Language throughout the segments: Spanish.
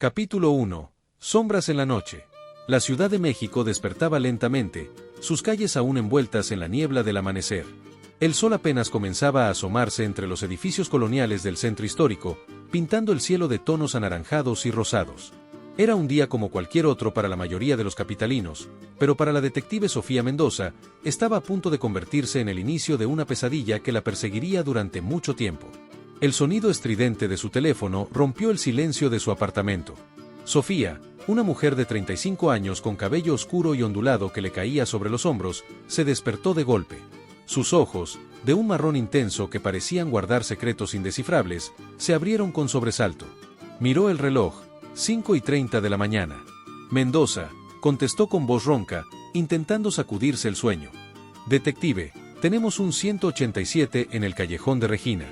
Capítulo 1. Sombras en la noche. La Ciudad de México despertaba lentamente, sus calles aún envueltas en la niebla del amanecer. El sol apenas comenzaba a asomarse entre los edificios coloniales del centro histórico, pintando el cielo de tonos anaranjados y rosados. Era un día como cualquier otro para la mayoría de los capitalinos, pero para la detective Sofía Mendoza, estaba a punto de convertirse en el inicio de una pesadilla que la perseguiría durante mucho tiempo. El sonido estridente de su teléfono rompió el silencio de su apartamento. Sofía, una mujer de 35 años con cabello oscuro y ondulado que le caía sobre los hombros, se despertó de golpe. Sus ojos, de un marrón intenso que parecían guardar secretos indescifrables, se abrieron con sobresalto. Miró el reloj, 5:30 de la mañana. Mendoza, contestó con voz ronca, intentando sacudirse el sueño. Detective, tenemos un 187 en el callejón de Regina.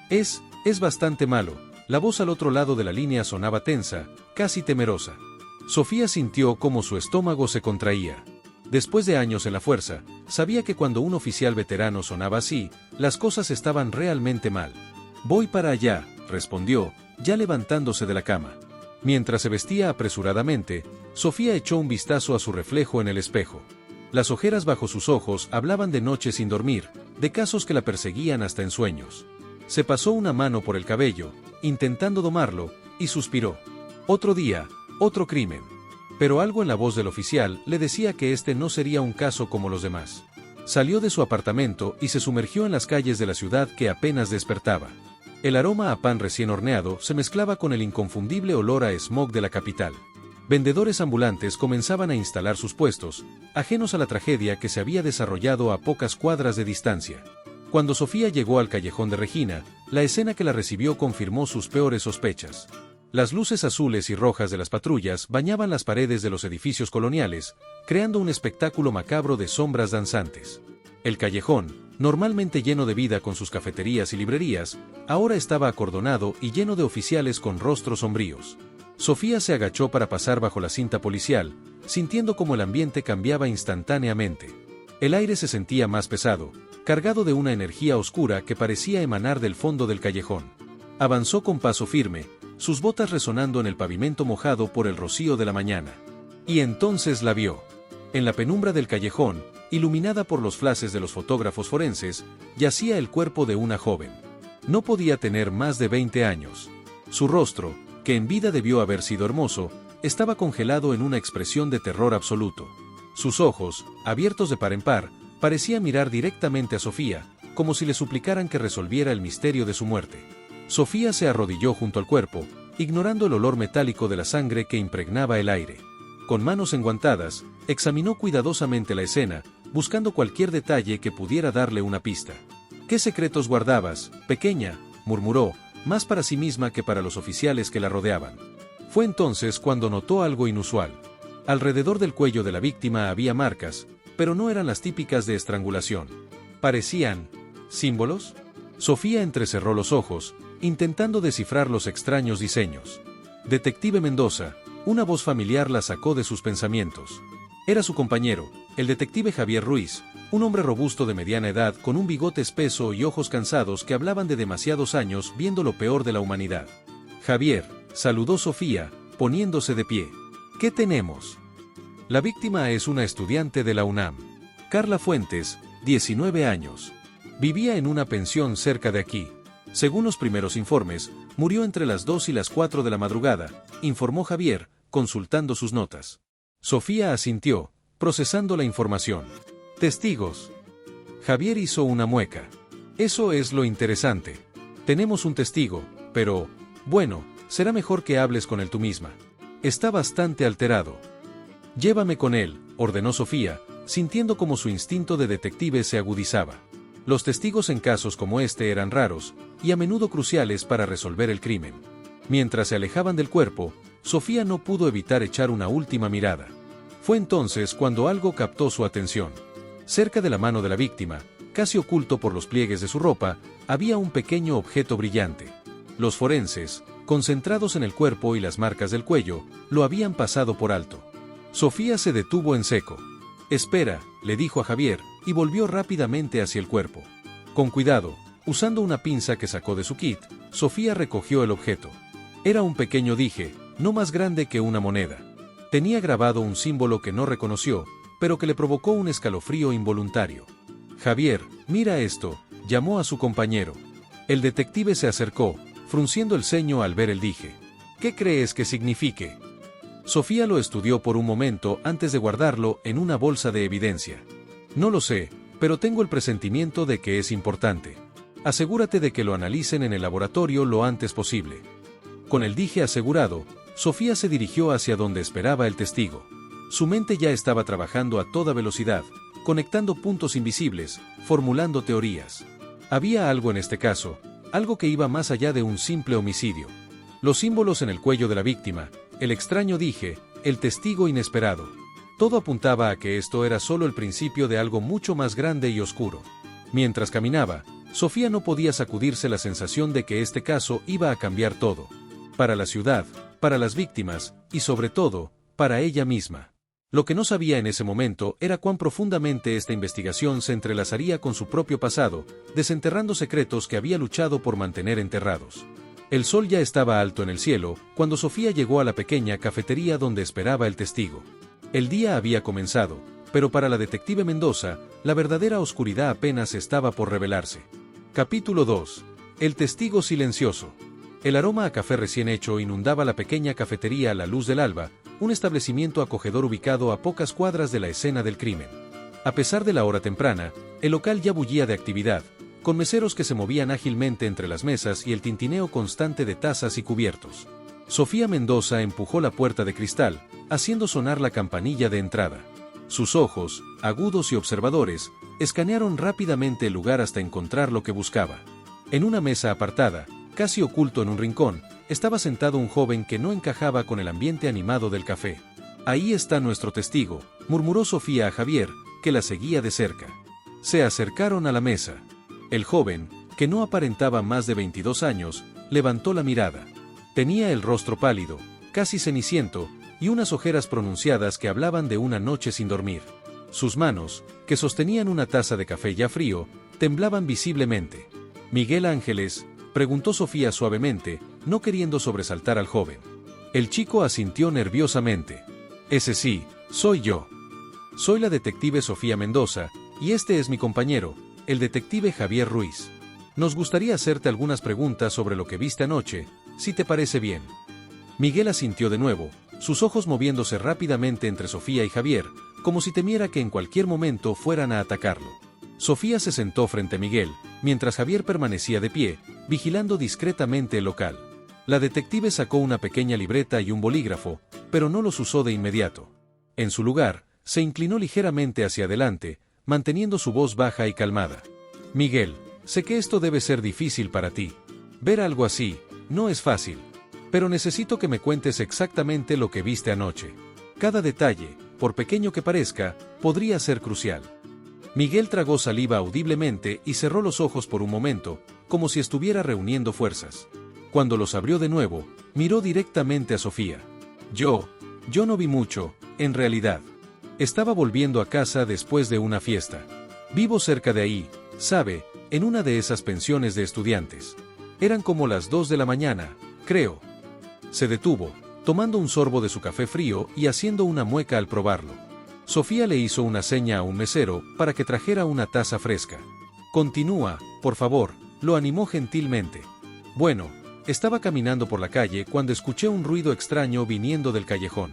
Es bastante malo. La voz al otro lado de la línea sonaba tensa, casi temerosa. Sofía sintió cómo su estómago se contraía. Después de años en la fuerza, sabía que cuando un oficial veterano sonaba así, las cosas estaban realmente mal. Voy para allá, respondió, ya levantándose de la cama. Mientras se vestía apresuradamente, Sofía echó un vistazo a su reflejo en el espejo. Las ojeras bajo sus ojos hablaban de noches sin dormir, de casos que la perseguían hasta en sueños. Se pasó una mano por el cabello, intentando domarlo, y suspiró. Otro día, otro crimen. Pero algo en la voz del oficial le decía que este no sería un caso como los demás. Salió de su apartamento y se sumergió en las calles de la ciudad que apenas despertaba. El aroma a pan recién horneado se mezclaba con el inconfundible olor a smog de la capital. Vendedores ambulantes comenzaban a instalar sus puestos, ajenos a la tragedia que se había desarrollado a pocas cuadras de distancia. Cuando Sofía llegó al callejón de Regina, la escena que la recibió confirmó sus peores sospechas. Las luces azules y rojas de las patrullas bañaban las paredes de los edificios coloniales, creando un espectáculo macabro de sombras danzantes. El callejón, normalmente lleno de vida con sus cafeterías y librerías, ahora estaba acordonado y lleno de oficiales con rostros sombríos. Sofía se agachó para pasar bajo la cinta policial, sintiendo como el ambiente cambiaba instantáneamente. El aire se sentía más pesado, cargado de una energía oscura que parecía emanar del fondo del callejón. Avanzó con paso firme, sus botas resonando en el pavimento mojado por el rocío de la mañana. Y entonces la vio. En la penumbra del callejón, iluminada por los flashes de los fotógrafos forenses, yacía el cuerpo de una joven. No podía tener más de 20 años. Su rostro, que en vida debió haber sido hermoso, estaba congelado en una expresión de terror absoluto. Sus ojos, abiertos de par en par, parecían mirar directamente a Sofía, como si le suplicaran que resolviera el misterio de su muerte. Sofía se arrodilló junto al cuerpo, ignorando el olor metálico de la sangre que impregnaba el aire. Con manos enguantadas, examinó cuidadosamente la escena, buscando cualquier detalle que pudiera darle una pista. ¿Qué secretos guardabas, pequeña?, murmuró, más para sí misma que para los oficiales que la rodeaban. Fue entonces cuando notó algo inusual. Alrededor del cuello de la víctima había marcas, pero no eran las típicas de estrangulación. ¿Parecían símbolos? Sofía entrecerró los ojos, intentando descifrar los extraños diseños. Detective Mendoza, una voz familiar la sacó de sus pensamientos. Era su compañero, el detective Javier Ruiz, un hombre robusto de mediana edad con un bigote espeso y ojos cansados que hablaban de demasiados años viendo lo peor de la humanidad. Javier, saludó Sofía, poniéndose de pie. ¿Qué tenemos? La víctima es una estudiante de la UNAM. Carla Fuentes, 19 años. Vivía en una pensión cerca de aquí. Según los primeros informes, murió entre las 2 y las 4 de la madrugada, informó Javier, consultando sus notas. Sofía asintió, procesando la información. ¿Testigos? Javier hizo una mueca. Eso es lo interesante. Tenemos un testigo, pero, bueno, será mejor que hables con él tú misma. Está bastante alterado. Llévame con él, ordenó Sofía, sintiendo como su instinto de detective se agudizaba. Los testigos en casos como este eran raros, y a menudo cruciales para resolver el crimen. Mientras se alejaban del cuerpo, Sofía no pudo evitar echar una última mirada. Fue entonces cuando algo captó su atención. Cerca de la mano de la víctima, casi oculto por los pliegues de su ropa, había un pequeño objeto brillante. Los forenses, concentrados en el cuerpo y las marcas del cuello, lo habían pasado por alto. Sofía se detuvo en seco. Espera, le dijo a Javier, y volvió rápidamente hacia el cuerpo. Con cuidado, usando una pinza que sacó de su kit, Sofía recogió el objeto. Era un pequeño dije, no más grande que una moneda. Tenía grabado un símbolo que no reconoció, pero que le provocó un escalofrío involuntario. Javier, mira esto, llamó a su compañero. El detective se acercó, frunciendo el ceño al ver el dije. ¿Qué crees que signifique? Sofía lo estudió por un momento antes de guardarlo en una bolsa de evidencia. No lo sé, pero tengo el presentimiento de que es importante. Asegúrate de que lo analicen en el laboratorio lo antes posible. Con el dije asegurado, Sofía se dirigió hacia donde esperaba el testigo. Su mente ya estaba trabajando a toda velocidad, conectando puntos invisibles, formulando teorías. Había algo en este caso, algo que iba más allá de un simple homicidio. Los símbolos en el cuello de la víctima, el extraño dije, el testigo inesperado. Todo apuntaba a que esto era solo el principio de algo mucho más grande y oscuro. Mientras caminaba, Sofía no podía sacudirse la sensación de que este caso iba a cambiar todo. Para la ciudad, para las víctimas, y sobre todo, para ella misma. Lo que no sabía en ese momento era cuán profundamente esta investigación se entrelazaría con su propio pasado, desenterrando secretos que había luchado por mantener enterrados. El sol ya estaba alto en el cielo, cuando Sofía llegó a la pequeña cafetería donde esperaba el testigo. El día había comenzado, pero para la detective Mendoza, la verdadera oscuridad apenas estaba por revelarse. Capítulo 2. El testigo silencioso. El aroma a café recién hecho inundaba la pequeña cafetería a la luz del alba, un establecimiento acogedor ubicado a pocas cuadras de la escena del crimen. A pesar de la hora temprana, el local ya bullía de actividad, con meseros que se movían ágilmente entre las mesas y el tintineo constante de tazas y cubiertos. Sofía Mendoza empujó la puerta de cristal, haciendo sonar la campanilla de entrada. Sus ojos, agudos y observadores, escanearon rápidamente el lugar hasta encontrar lo que buscaba. En una mesa apartada, casi oculto en un rincón, estaba sentado un joven que no encajaba con el ambiente animado del café. «Ahí está nuestro testigo», murmuró Sofía a Javier, que la seguía de cerca. Se acercaron a la mesa. El joven, que no aparentaba más de 22 años, levantó la mirada. Tenía el rostro pálido, casi ceniciento, y unas ojeras pronunciadas que hablaban de una noche sin dormir. Sus manos, que sostenían una taza de café ya frío, temblaban visiblemente. «¿Miguel Ángeles?», preguntó Sofía suavemente, no queriendo sobresaltar al joven. El chico asintió nerviosamente. «Ese sí, soy yo. Soy la detective Sofía Mendoza, y este es mi compañero, el detective Javier Ruiz. Nos gustaría hacerte algunas preguntas sobre lo que viste anoche, si te parece bien». Miguel asintió de nuevo, sus ojos moviéndose rápidamente entre Sofía y Javier, como si temiera que en cualquier momento fueran a atacarlo. Sofía se sentó frente a Miguel, mientras Javier permanecía de pie, vigilando discretamente el local. La detective sacó una pequeña libreta y un bolígrafo, pero no los usó de inmediato. En su lugar, se inclinó ligeramente hacia adelante, manteniendo su voz baja y calmada. «Miguel, sé que esto debe ser difícil para ti. Ver algo así, no es fácil. Pero necesito que me cuentes exactamente lo que viste anoche. Cada detalle, por pequeño que parezca, podría ser crucial». Miguel tragó saliva audiblemente y cerró los ojos por un momento, como si estuviera reuniendo fuerzas. Cuando los abrió de nuevo, miró directamente a Sofía. Yo no vi mucho, en realidad. Estaba volviendo a casa después de una fiesta. Vivo cerca de ahí, sabe, en una de esas pensiones de estudiantes. Eran como las 2 de la mañana, creo». Se detuvo, tomando un sorbo de su café frío y haciendo una mueca al probarlo. Sofía le hizo una seña a un mesero para que trajera una taza fresca. «Continúa, por favor», lo animó gentilmente. «Bueno, estaba caminando por la calle cuando escuché un ruido extraño viniendo del callejón.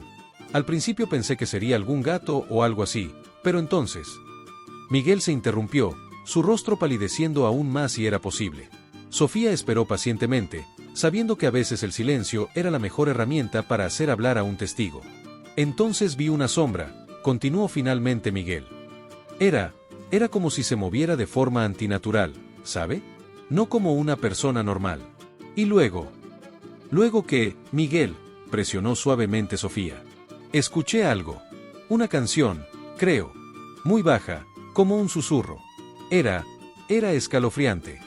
Al principio pensé que sería algún gato o algo así, pero entonces...». Miguel se interrumpió, su rostro palideciendo aún más si era posible. Sofía esperó pacientemente, sabiendo que a veces el silencio era la mejor herramienta para hacer hablar a un testigo. «Entonces vi una sombra», continuó finalmente Miguel. Era como si se moviera de forma antinatural, ¿sabe? No como una persona normal. Y luego... «Luego que, Miguel», presionó suavemente Sofía. «Escuché algo. Una canción, creo. Muy baja, como un susurro. Era escalofriante».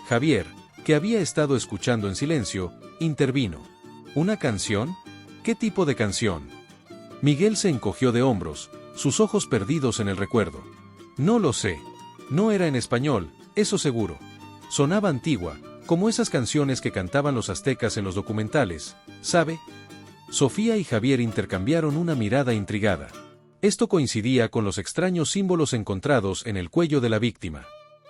Javier, que había estado escuchando en silencio, intervino. «¿Una canción? ¿Qué tipo de canción?». Miguel se encogió de hombros, sus ojos perdidos en el recuerdo. «No lo sé. No era en español, eso seguro. Sonaba antigua, como esas canciones que cantaban los aztecas en los documentales, ¿sabe? Sofía y Javier intercambiaron una mirada intrigada. Esto coincidía con los extraños símbolos encontrados en el cuello de la víctima.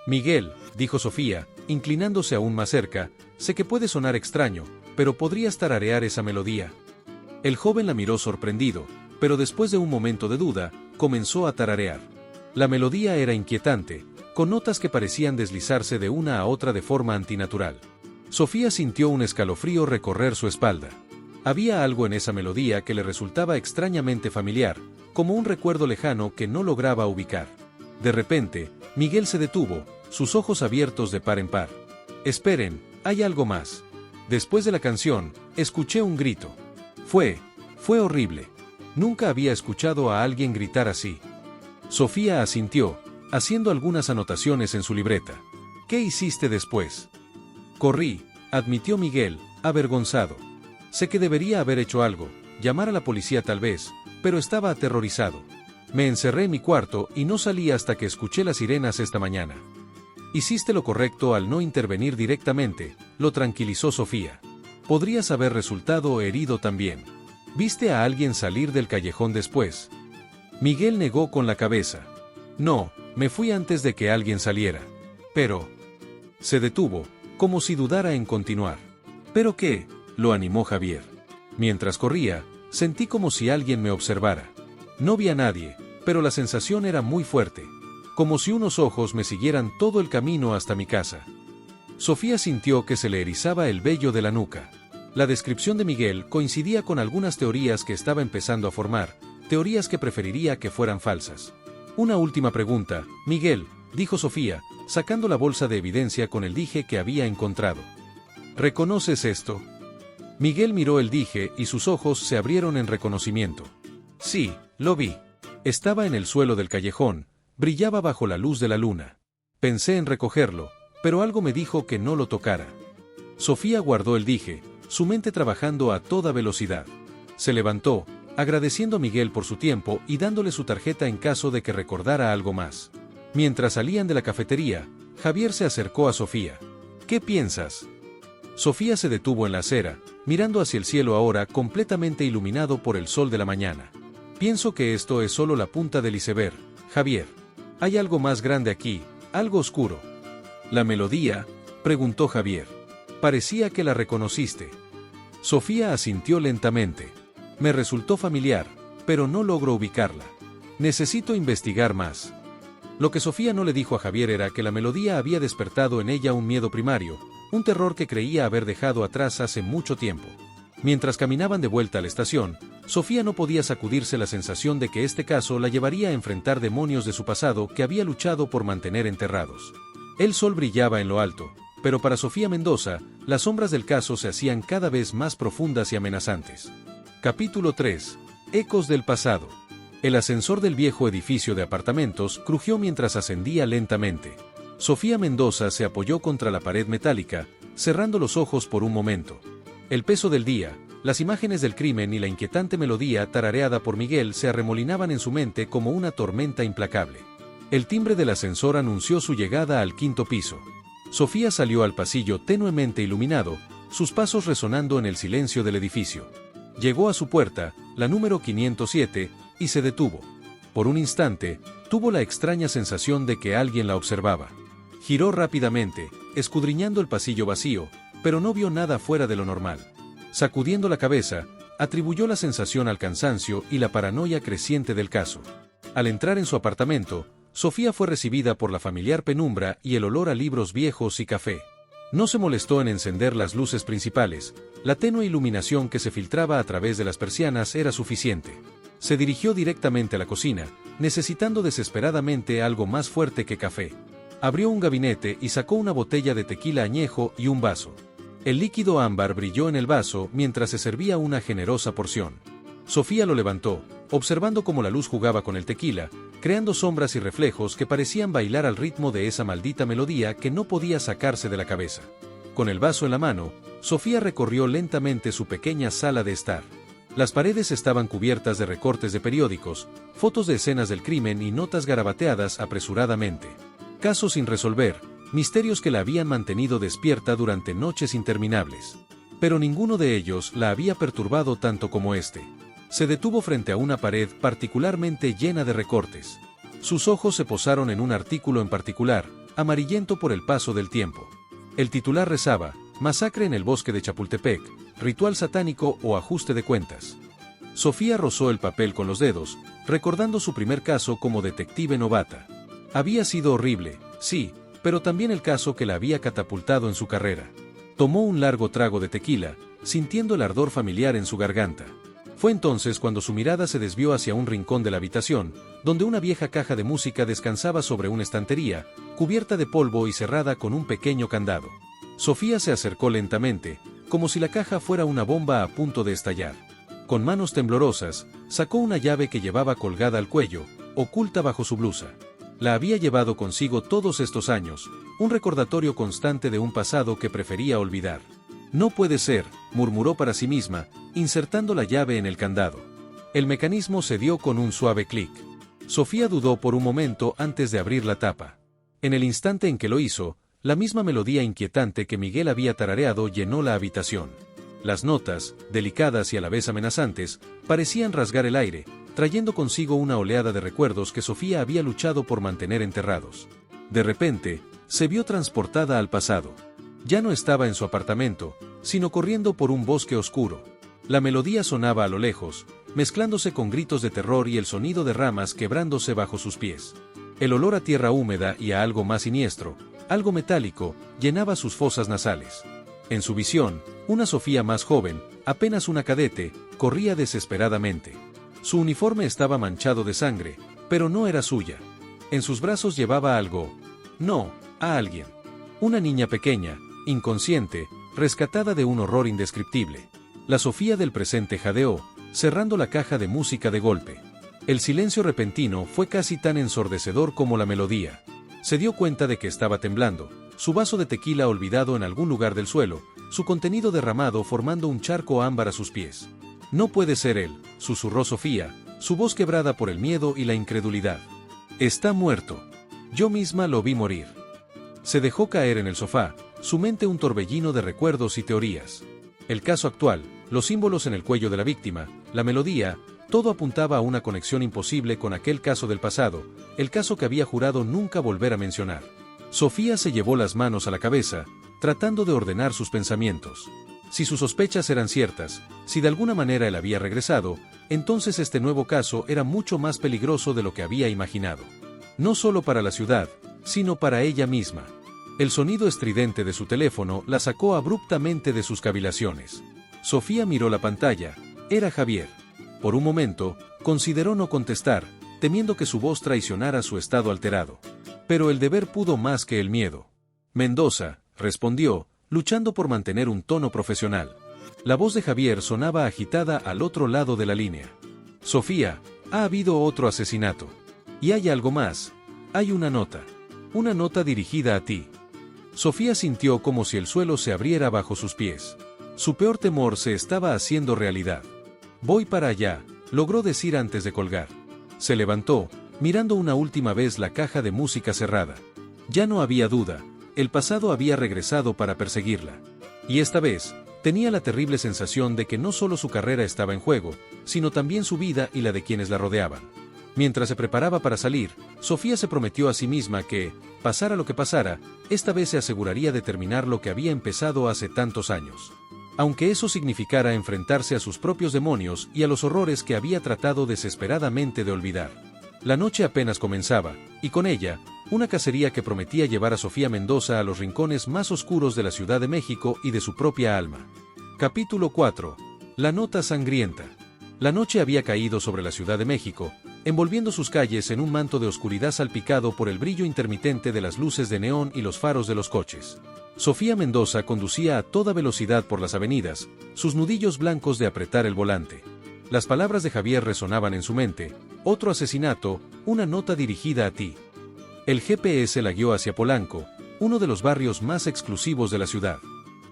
Miguel, dijo Sofía, inclinándose aún más cerca, sé que puede sonar extraño, pero ¿podrías tararear esa melodía? El joven la miró sorprendido, pero después de un momento de duda, comenzó a tararear. La melodía era inquietante, con notas que parecían deslizarse de una a otra de forma antinatural. Sofía sintió un escalofrío recorrer su espalda. Había algo en esa melodía que le resultaba extrañamente familiar, como un recuerdo lejano que no lograba ubicar. De repente, Miguel se detuvo, sus ojos abiertos de par en par. Esperen, hay algo más. Después de la canción, escuché un grito. Fue horrible. Nunca había escuchado a alguien gritar así. Sofía asintió, haciendo algunas anotaciones en su libreta. ¿Qué hiciste después? Corrí, admitió Miguel, avergonzado. Sé que debería haber hecho algo, llamar a la policía tal vez, pero estaba aterrorizado. Me encerré en mi cuarto y no salí hasta que escuché las sirenas esta mañana. Hiciste lo correcto al no intervenir directamente, lo tranquilizó Sofía. Podrías haber resultado herido también. ¿Viste a alguien salir del callejón después? Miguel negó con la cabeza. No, me fui antes de que alguien saliera. Pero... Se detuvo, como si dudara en continuar. ¿Pero qué? Lo animó Javier. Mientras corría, sentí como si alguien me observara. No vi a nadie, pero la sensación era muy fuerte. Como si unos ojos me siguieran todo el camino hasta mi casa. Sofía sintió que se le erizaba el vello de la nuca. La descripción de Miguel coincidía con algunas teorías que estaba empezando a formar, teorías que preferiría que fueran falsas. Una última pregunta, Miguel, dijo Sofía, sacando la bolsa de evidencia con el dije que había encontrado. ¿Reconoces esto? Miguel miró el dije y sus ojos se abrieron en reconocimiento. Sí, lo vi. Estaba en el suelo del callejón, brillaba bajo la luz de la luna. Pensé en recogerlo, pero algo me dijo que no lo tocara. Sofía guardó el dije, su mente trabajando a toda velocidad. Se levantó, agradeciendo a Miguel por su tiempo y dándole su tarjeta en caso de que recordara algo más. Mientras salían de la cafetería, Javier se acercó a Sofía. ¿Qué piensas? Sofía se detuvo en la acera, mirando hacia el cielo ahora completamente iluminado por el sol de la mañana. Pienso que esto es solo la punta del iceberg, Javier. Hay algo más grande aquí, algo oscuro. ¿La melodía? Preguntó Javier. Parecía que la reconociste. Sofía asintió lentamente. Me resultó familiar, pero no logro ubicarla. Necesito investigar más. Lo que Sofía no le dijo a Javier era que la melodía había despertado en ella un miedo primario, un terror que creía haber dejado atrás hace mucho tiempo. Mientras caminaban de vuelta a la estación, Sofía no podía sacudirse la sensación de que este caso la llevaría a enfrentar demonios de su pasado que había luchado por mantener enterrados. El sol brillaba en lo alto, pero para Sofía Mendoza, las sombras del caso se hacían cada vez más profundas y amenazantes. Capítulo 3. Ecos del pasado. El ascensor del viejo edificio de apartamentos crujió mientras ascendía lentamente. Sofía Mendoza se apoyó contra la pared metálica, cerrando los ojos por un momento. El peso del día, las imágenes del crimen y la inquietante melodía tarareada por Miguel se arremolinaban en su mente como una tormenta implacable. El timbre del ascensor anunció su llegada al quinto piso. Sofía salió al pasillo tenuemente iluminado, sus pasos resonando en el silencio del edificio. Llegó a su puerta, la número 507, y se detuvo. Por un instante, tuvo la extraña sensación de que alguien la observaba. Giró rápidamente, escudriñando el pasillo vacío, pero no vio nada fuera de lo normal. Sacudiendo la cabeza, atribuyó la sensación al cansancio y la paranoia creciente del caso. Al entrar en su apartamento, Sofía fue recibida por la familiar penumbra y el olor a libros viejos y café. No se molestó en encender las luces principales, la tenue iluminación que se filtraba a través de las persianas era suficiente. Se dirigió directamente a la cocina, necesitando desesperadamente algo más fuerte que café. Abrió un gabinete y sacó una botella de tequila añejo y un vaso. El líquido ámbar brilló en el vaso mientras se servía una generosa porción. Sofía lo levantó, observando cómo la luz jugaba con el tequila, creando sombras y reflejos que parecían bailar al ritmo de esa maldita melodía que no podía sacarse de la cabeza. Con el vaso en la mano, Sofía recorrió lentamente su pequeña sala de estar. Las paredes estaban cubiertas de recortes de periódicos, fotos de escenas del crimen y notas garabateadas apresuradamente. Casos sin resolver, misterios que la habían mantenido despierta durante noches interminables. Pero ninguno de ellos la había perturbado tanto como este. Se detuvo frente a una pared particularmente llena de recortes. Sus ojos se posaron en un artículo en particular, amarillento por el paso del tiempo. El titular rezaba: Masacre en el bosque de Chapultepec, ritual satánico o ajuste de cuentas. Sofía rozó el papel con los dedos, recordando su primer caso como detective novata. Había sido horrible, sí, pero también el caso que la había catapultado en su carrera. Tomó un largo trago de tequila, sintiendo el ardor familiar en su garganta. Fue entonces cuando su mirada se desvió hacia un rincón de la habitación, donde una vieja caja de música descansaba sobre una estantería, cubierta de polvo y cerrada con un pequeño candado. Sofía se acercó lentamente, como si la caja fuera una bomba a punto de estallar. Con manos temblorosas, sacó una llave que llevaba colgada al cuello, oculta bajo su blusa. La había llevado consigo todos estos años, un recordatorio constante de un pasado que prefería olvidar. No puede ser, murmuró para sí misma, insertando la llave en el candado. El mecanismo cedió con un suave clic. Sofía dudó por un momento antes de abrir la tapa. En el instante en que lo hizo, la misma melodía inquietante que Miguel había tarareado llenó la habitación. Las notas, delicadas y a la vez amenazantes, parecían rasgar el aire, trayendo consigo una oleada de recuerdos que Sofía había luchado por mantener enterrados. De repente, se vio transportada al pasado. Ya no estaba en su apartamento, sino corriendo por un bosque oscuro. La melodía sonaba a lo lejos, mezclándose con gritos de terror y el sonido de ramas quebrándose bajo sus pies. El olor a tierra húmeda y a algo más siniestro, algo metálico, llenaba sus fosas nasales. En su visión, una Sofía más joven, apenas una cadete, corría desesperadamente. Su uniforme estaba manchado de sangre, pero no era suya. En sus brazos llevaba algo. No, a alguien. Una niña pequeña, inconsciente, rescatada de un horror indescriptible. La Sofía del presente jadeó, cerrando la caja de música de golpe. El silencio repentino fue casi tan ensordecedor como la melodía. Se dio cuenta de que estaba temblando, su vaso de tequila olvidado en algún lugar del suelo, su contenido derramado formando un charco ámbar a sus pies. No puede ser él, susurró Sofía, su voz quebrada por el miedo y la incredulidad. Está muerto. Yo misma lo vi morir. Se dejó caer en el sofá, su mente un torbellino de recuerdos y teorías. El caso actual, los símbolos en el cuello de la víctima, la melodía, todo apuntaba a una conexión imposible con aquel caso del pasado, el caso que había jurado nunca volver a mencionar. Sofía se llevó las manos a la cabeza, tratando de ordenar sus pensamientos. Si sus sospechas eran ciertas, si de alguna manera él había regresado, entonces este nuevo caso era mucho más peligroso de lo que había imaginado. No solo para la ciudad, sino para ella misma. El sonido estridente de su teléfono la sacó abruptamente de sus cavilaciones. Sofía miró la pantalla. Era Javier. Por un momento, consideró no contestar, temiendo que su voz traicionara su estado alterado. Pero el deber pudo más que el miedo. Mendoza, respondió, luchando por mantener un tono profesional. La voz de Javier sonaba agitada al otro lado de la línea. Sofía, ha habido otro asesinato. Y hay algo más. Hay una nota. Una nota dirigida a ti. Sofía sintió como si el suelo se abriera bajo sus pies. Su peor temor se estaba haciendo realidad. Voy para allá, logró decir antes de colgar. Se levantó, mirando una última vez la caja de música cerrada. Ya no había duda, el pasado había regresado para perseguirla. Y esta vez, tenía la terrible sensación de que no solo su carrera estaba en juego, sino también su vida y la de quienes la rodeaban. Mientras se preparaba para salir, Sofía se prometió a sí misma que, pasara lo que pasara, esta vez se aseguraría de terminar lo que había empezado hace tantos años. Aunque eso significara enfrentarse a sus propios demonios y a los horrores que había tratado desesperadamente de olvidar. La noche apenas comenzaba, y con ella, una cacería que prometía llevar a Sofía Mendoza a los rincones más oscuros de la Ciudad de México y de su propia alma. Capítulo 4. La nota sangrienta. La noche había caído sobre la Ciudad de México, envolviendo sus calles en un manto de oscuridad salpicado por el brillo intermitente de las luces de neón y los faros de los coches. Sofía Mendoza conducía a toda velocidad por las avenidas, sus nudillos blancos de apretar el volante. Las palabras de Javier resonaban en su mente: otro asesinato, una nota dirigida a ti. El GPS la guió hacia Polanco, uno de los barrios más exclusivos de la ciudad.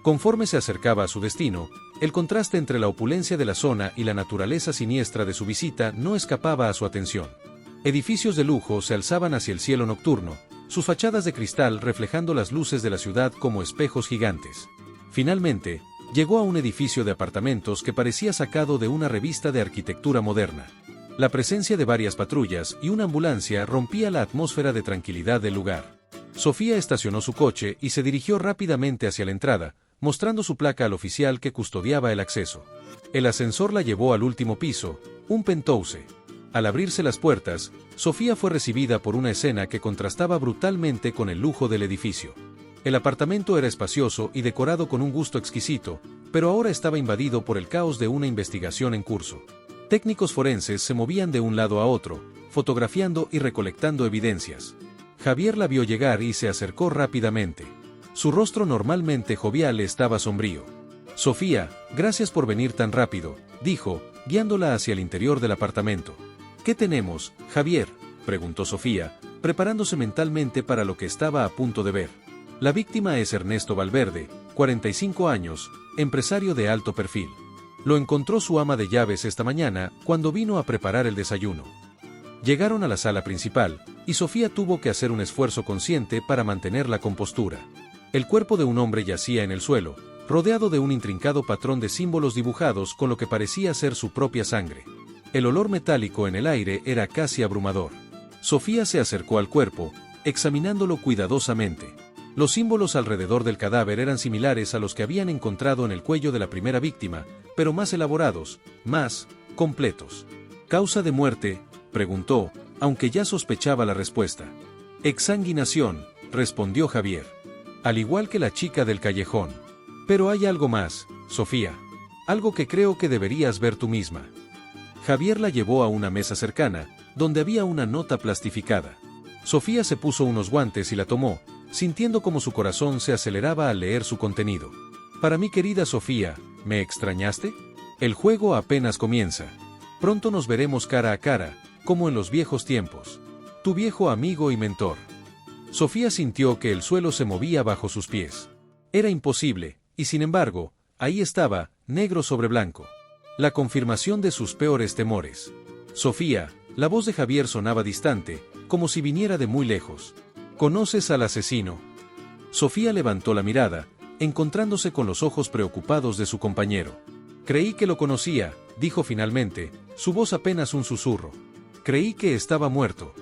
Conforme se acercaba a su destino, el contraste entre la opulencia de la zona y la naturaleza siniestra de su visita no escapaba a su atención. Edificios de lujo se alzaban hacia el cielo nocturno, sus fachadas de cristal reflejando las luces de la ciudad como espejos gigantes. Finalmente, Llegó a un edificio de apartamentos que parecía sacado de una revista de arquitectura moderna. La presencia de varias patrullas y una ambulancia rompía la atmósfera de tranquilidad del lugar. Sofía estacionó su coche y se dirigió rápidamente hacia la entrada, mostrando su placa al oficial que custodiaba el acceso. El ascensor la llevó al último piso, un penthouse. Al abrirse las puertas, Sofía fue recibida por una escena que contrastaba brutalmente con el lujo del edificio. El apartamento era espacioso y decorado con un gusto exquisito, pero ahora estaba invadido por el caos de una investigación en curso. Técnicos forenses se movían de un lado a otro, fotografiando y recolectando evidencias. Javier la vio llegar y se acercó rápidamente. Su rostro normalmente jovial estaba sombrío. «Sofía, gracias por venir tan rápido», dijo, guiándola hacia el interior del apartamento. «¿Qué tenemos, Javier?», preguntó Sofía, preparándose mentalmente para lo que estaba a punto de ver. La víctima es Ernesto Valverde, 45 años, empresario de alto perfil. Lo encontró su ama de llaves esta mañana, cuando vino a preparar el desayuno. Llegaron a la sala principal, y Sofía tuvo que hacer un esfuerzo consciente para mantener la compostura. El cuerpo de un hombre yacía en el suelo, rodeado de un intrincado patrón de símbolos dibujados con lo que parecía ser su propia sangre. El olor metálico en el aire era casi abrumador. Sofía se acercó al cuerpo, examinándolo cuidadosamente. Los símbolos alrededor del cadáver eran similares a los que habían encontrado en el cuello de la primera víctima, pero más elaborados, más completos. «¿Causa de muerte?», preguntó, aunque ya sospechaba la respuesta. «Exsanguinación», respondió Javier. «Al igual que la chica del callejón. Pero hay algo más, Sofía. Algo que creo que deberías ver tú misma». Javier la llevó a una mesa cercana, donde había una nota plastificada. Sofía se puso unos guantes y la tomó, sintiendo como su corazón se aceleraba al leer su contenido. «Para mi querida Sofía, ¿me extrañaste? El juego apenas comienza. Pronto nos veremos cara a cara, como en los viejos tiempos. Tu viejo amigo y mentor». Sofía sintió que el suelo se movía bajo sus pies. Era imposible, y sin embargo, ahí estaba, negro sobre blanco. La confirmación de sus peores temores. «Sofía», la voz de Javier sonaba distante, como si viniera de muy lejos. «¿Conoces al asesino?». Sofía levantó la mirada, encontrándose con los ojos preocupados de su compañero. «Creí que lo conocía», dijo finalmente, su voz apenas un susurro. «Creí que estaba muerto».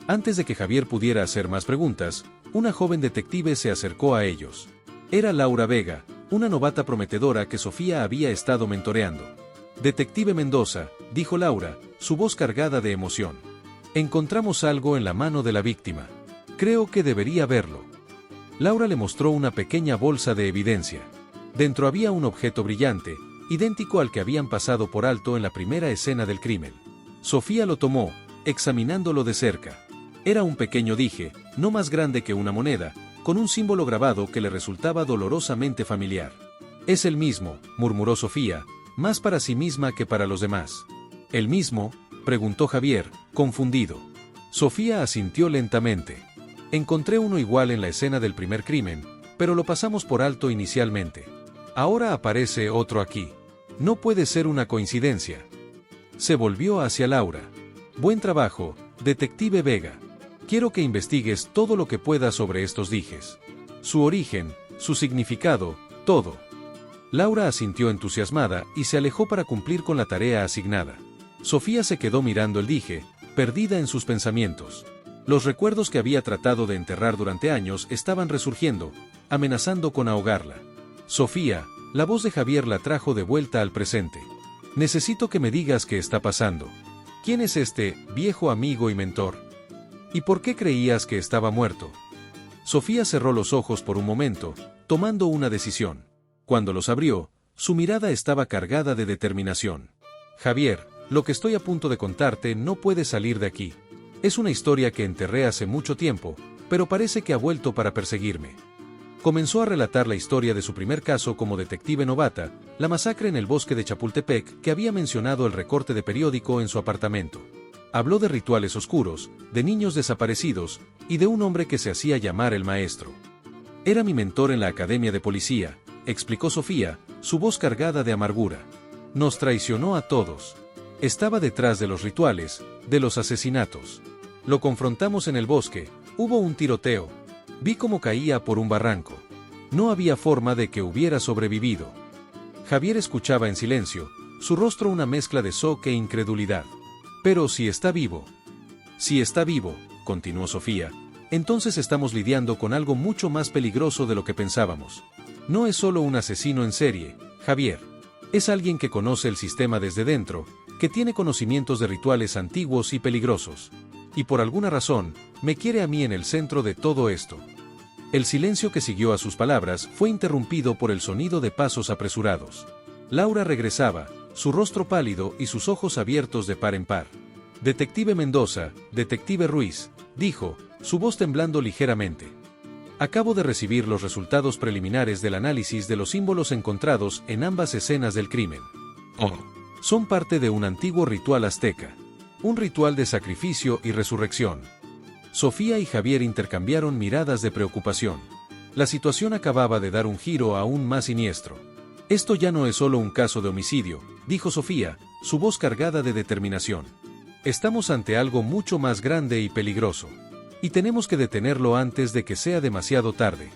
Antes de que Javier pudiera hacer más preguntas, una joven detective se acercó a ellos. Era Laura Vega, una novata prometedora que Sofía había estado mentoreando. «Detective Mendoza», dijo Laura, su voz cargada de emoción. «Encontramos algo en la mano de la víctima. Creo que debería verlo». Laura le mostró una pequeña bolsa de evidencia. Dentro había un objeto brillante, idéntico al que habían pasado por alto en la primera escena del crimen. Sofía lo tomó, examinándolo de cerca. Era un pequeño dije, no más grande que una moneda, con un símbolo grabado que le resultaba dolorosamente familiar. «Es el mismo», murmuró Sofía, más para sí misma que para los demás. «¿El mismo?», preguntó Javier, confundido. Sofía asintió lentamente. «Encontré uno igual en la escena del primer crimen, pero lo pasamos por alto inicialmente. Ahora aparece otro aquí. No puede ser una coincidencia». Se volvió hacia Laura. «Buen trabajo, detective Vega. Quiero que investigues todo lo que puedas sobre estos dijes. Su origen, su significado, todo». Laura asintió entusiasmada y se alejó para cumplir con la tarea asignada. Sofía se quedó mirando el dije, perdida en sus pensamientos. Los recuerdos que había tratado de enterrar durante años estaban resurgiendo, amenazando con ahogarla. «Sofía», la voz de Javier la trajo de vuelta al presente. «Necesito que me digas qué está pasando. ¿Quién es este viejo amigo y mentor? ¿Y por qué creías que estaba muerto?». Sofía cerró los ojos por un momento, tomando una decisión. Cuando los abrió, su mirada estaba cargada de determinación. «Javier, lo que estoy a punto de contarte no puede salir de aquí. Es una historia que enterré hace mucho tiempo, pero parece que ha vuelto para perseguirme». Comenzó a relatar la historia de su primer caso como detective novata, la masacre en el bosque de Chapultepec que había mencionado el recorte de periódico en su apartamento. Habló de rituales oscuros, de niños desaparecidos, y de un hombre que se hacía llamar el maestro. «Era mi mentor en la academia de policía», explicó Sofía, su voz cargada de amargura. «Nos traicionó a todos. Estaba detrás de los rituales, de los asesinatos. Lo confrontamos en el bosque, hubo un tiroteo. Vi cómo caía por un barranco. No había forma de que hubiera sobrevivido. Javier escuchaba en silencio, su rostro una mezcla de shock e incredulidad. Pero si está vivo. Si está vivo, continuó Sofía, entonces estamos lidiando con algo mucho más peligroso de lo que pensábamos. No es solo un asesino en serie, Javier. Es alguien que conoce el sistema desde dentro, que tiene conocimientos de rituales antiguos y peligrosos. Y por alguna razón, me quiere a mí en el centro de todo esto. El silencio que siguió a sus palabras fue interrumpido por el sonido de pasos apresurados. Laura regresaba, su rostro pálido y sus ojos abiertos de par en par. «Detective Mendoza, detective Ruiz», dijo, su voz temblando ligeramente. «Acabo de recibir los resultados preliminares del análisis de los símbolos encontrados en ambas escenas del crimen. Son parte de un antiguo ritual azteca. Un ritual de sacrificio y resurrección». Sofía y Javier intercambiaron miradas de preocupación. La situación acababa de dar un giro aún más siniestro. «Esto ya no es solo un caso de homicidio», dijo Sofía, su voz cargada de determinación. «Estamos ante algo mucho más grande y peligroso. Y tenemos que detenerlo antes de que sea demasiado tarde».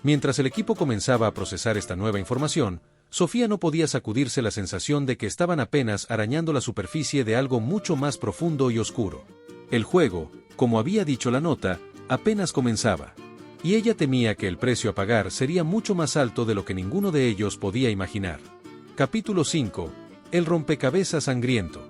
Mientras el equipo comenzaba a procesar esta nueva información, Sofía no podía sacudirse la sensación de que estaban apenas arañando la superficie de algo mucho más profundo y oscuro. El juego, como había dicho la nota, apenas comenzaba. Y ella temía que el precio a pagar sería mucho más alto de lo que ninguno de ellos podía imaginar. Capítulo 5. El rompecabezas sangriento.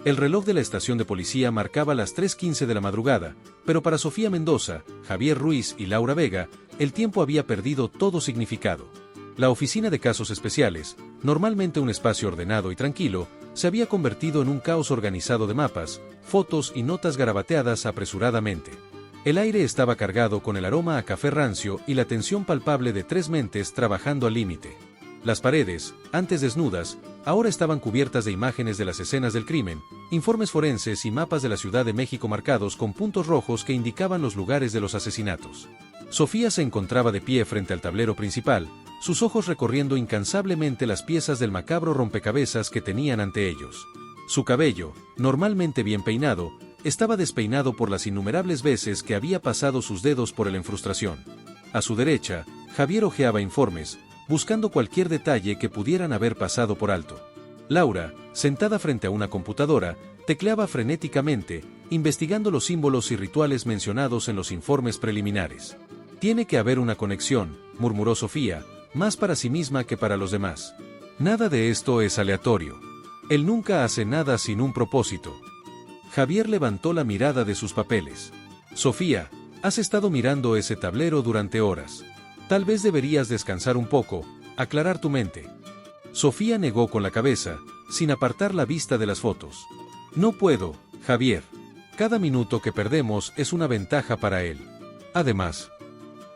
El reloj de la estación de policía marcaba las 3:15 de la madrugada, pero para Sofía Mendoza, Javier Ruiz y Laura Vega, el tiempo había perdido todo significado. La oficina de casos especiales, normalmente un espacio ordenado y tranquilo, se había convertido en un caos organizado de mapas, fotos y notas garabateadas apresuradamente. El aire estaba cargado con el aroma a café rancio y la tensión palpable de tres mentes trabajando al límite. Las paredes, antes desnudas, ahora estaban cubiertas de imágenes de las escenas del crimen, informes forenses y mapas de la Ciudad de México marcados con puntos rojos que indicaban los lugares de los asesinatos. Sofía se encontraba de pie frente al tablero principal, sus ojos recorriendo incansablemente las piezas del macabro rompecabezas que tenían ante ellos. Su cabello, normalmente bien peinado, estaba despeinado por las innumerables veces que había pasado sus dedos por él en frustración. A su derecha, Javier hojeaba informes, buscando cualquier detalle que pudieran haber pasado por alto. Laura, sentada frente a una computadora, tecleaba frenéticamente, investigando los símbolos y rituales mencionados en los informes preliminares. «Tiene que haber una conexión», murmuró Sofía, más para sí misma que para los demás. «Nada de esto es aleatorio. Él nunca hace nada sin un propósito». Javier levantó la mirada de sus papeles. «Sofía, has estado mirando ese tablero durante horas. Tal vez deberías descansar un poco, aclarar tu mente». Sofía negó con la cabeza, sin apartar la vista de las fotos. «No puedo, Javier. Cada minuto que perdemos es una ventaja para él. Además».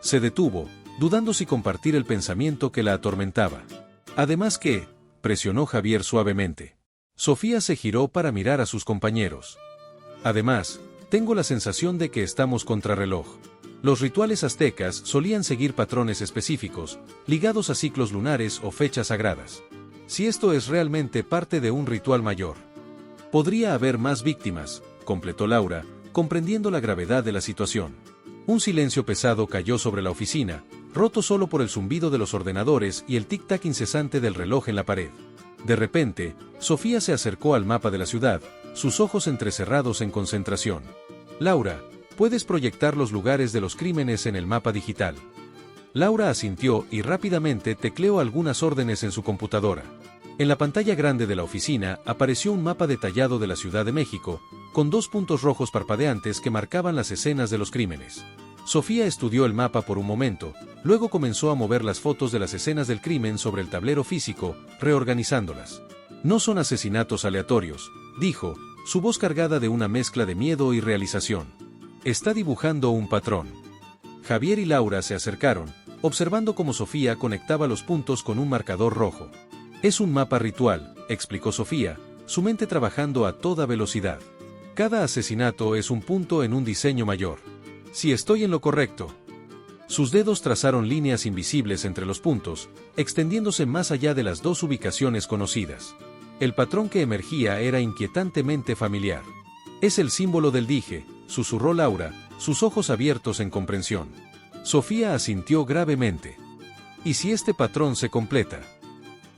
Se detuvo, dudando si compartir el pensamiento que la atormentaba. «Además que», presionó Javier suavemente. Sofía se giró para mirar a sus compañeros. «Además, tengo la sensación de que estamos contrarreloj. Los rituales aztecas solían seguir patrones específicos, ligados a ciclos lunares o fechas sagradas. Si esto es realmente parte de un ritual mayor, podría haber más víctimas», completó Laura, comprendiendo la gravedad de la situación. Un silencio pesado cayó sobre la oficina, roto solo por el zumbido de los ordenadores y el tic-tac incesante del reloj en la pared. De repente, Sofía se acercó al mapa de la ciudad, sus ojos entrecerrados en concentración. «Laura, ¿puedes proyectar los lugares de los crímenes en el mapa digital?». Laura asintió y rápidamente tecleó algunas órdenes en su computadora. En la pantalla grande de la oficina apareció un mapa detallado de la Ciudad de México, con 2 puntos rojos parpadeantes que marcaban las escenas de los crímenes. Sofía estudió el mapa por un momento, luego comenzó a mover las fotos de las escenas del crimen sobre el tablero físico, reorganizándolas. «No son asesinatos aleatorios», dijo, su voz cargada de una mezcla de miedo y realización. «Está dibujando un patrón». Javier y Laura se acercaron, observando cómo Sofía conectaba los puntos con un marcador rojo. «Es un mapa ritual», explicó Sofía, su mente trabajando a toda velocidad. «Cada asesinato es un punto en un diseño mayor. Si estoy en lo correcto». Sus dedos trazaron líneas invisibles entre los puntos, extendiéndose más allá de las 2 ubicaciones conocidas. El patrón que emergía era inquietantemente familiar. «Es el símbolo del dije», susurró Laura, sus ojos abiertos en comprensión. Sofía asintió gravemente. «¿Y si este patrón se completa?».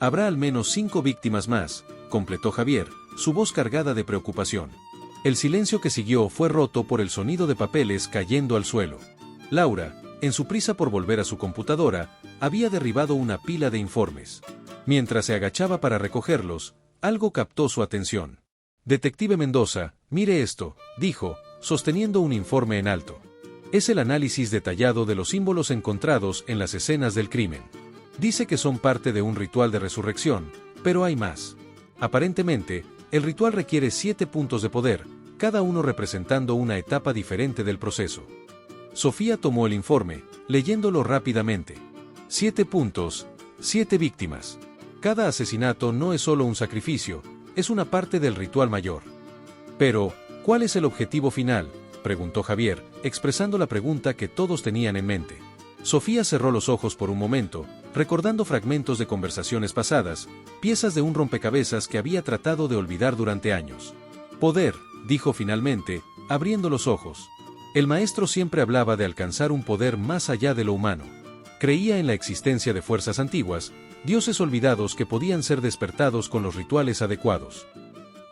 Habrá al menos 5 víctimas más, completó Javier, su voz cargada de preocupación. El silencio que siguió fue roto por el sonido de papeles cayendo al suelo. Laura, en su prisa por volver a su computadora, había derribado una pila de informes. Mientras se agachaba para recogerlos, algo captó su atención. Detective Mendoza, mire esto, dijo, sosteniendo un informe en alto. Es el análisis detallado de los símbolos encontrados en las escenas del crimen. Dice que son parte de un ritual de resurrección, pero hay más. Aparentemente, el ritual requiere 7 puntos de poder, cada uno representando una etapa diferente del proceso. Sofía tomó el informe, leyéndolo rápidamente. 7 puntos, 7 víctimas. Cada asesinato no es solo un sacrificio, es una parte del ritual mayor. Pero, ¿cuál es el objetivo final?, preguntó Javier, expresando la pregunta que todos tenían en mente. Sofía cerró los ojos por un momento, recordando fragmentos de conversaciones pasadas, piezas de un rompecabezas que había tratado de olvidar durante años. Poder, dijo finalmente, abriendo los ojos. El maestro siempre hablaba de alcanzar un poder más allá de lo humano. Creía en la existencia de fuerzas antiguas, dioses olvidados que podían ser despertados con los rituales adecuados.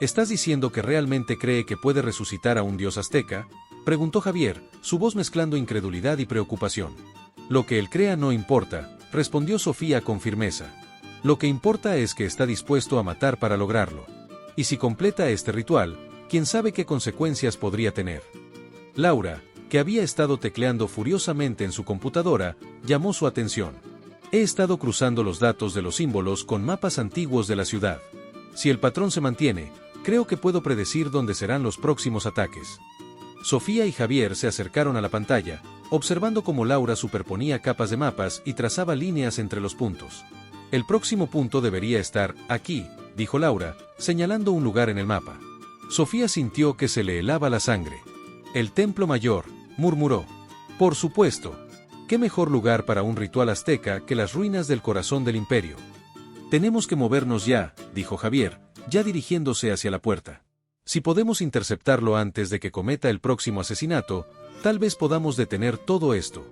¿Estás diciendo que realmente cree que puede resucitar a un dios azteca?, preguntó Javier, su voz mezclando incredulidad y preocupación. Lo que él crea no importa, respondió Sofía con firmeza. Lo que importa es que está dispuesto a matar para lograrlo. Y si completa este ritual, quién sabe qué consecuencias podría tener. Laura, que había estado tecleando furiosamente en su computadora, llamó su atención. He estado cruzando los datos de los símbolos con mapas antiguos de la ciudad. Si el patrón se mantiene, creo que puedo predecir dónde serán los próximos ataques. Sofía y Javier se acercaron a la pantalla, observando cómo Laura superponía capas de mapas y trazaba líneas entre los puntos. El próximo punto debería estar aquí, dijo Laura, señalando un lugar en el mapa. Sofía sintió que se le helaba la sangre. El Templo Mayor, murmuró. Por supuesto. ¿Qué mejor lugar para un ritual azteca que las ruinas del corazón del imperio? Tenemos que movernos ya, dijo Javier, ya dirigiéndose hacia la puerta. Si podemos interceptarlo antes de que cometa el próximo asesinato, tal vez podamos detener todo esto.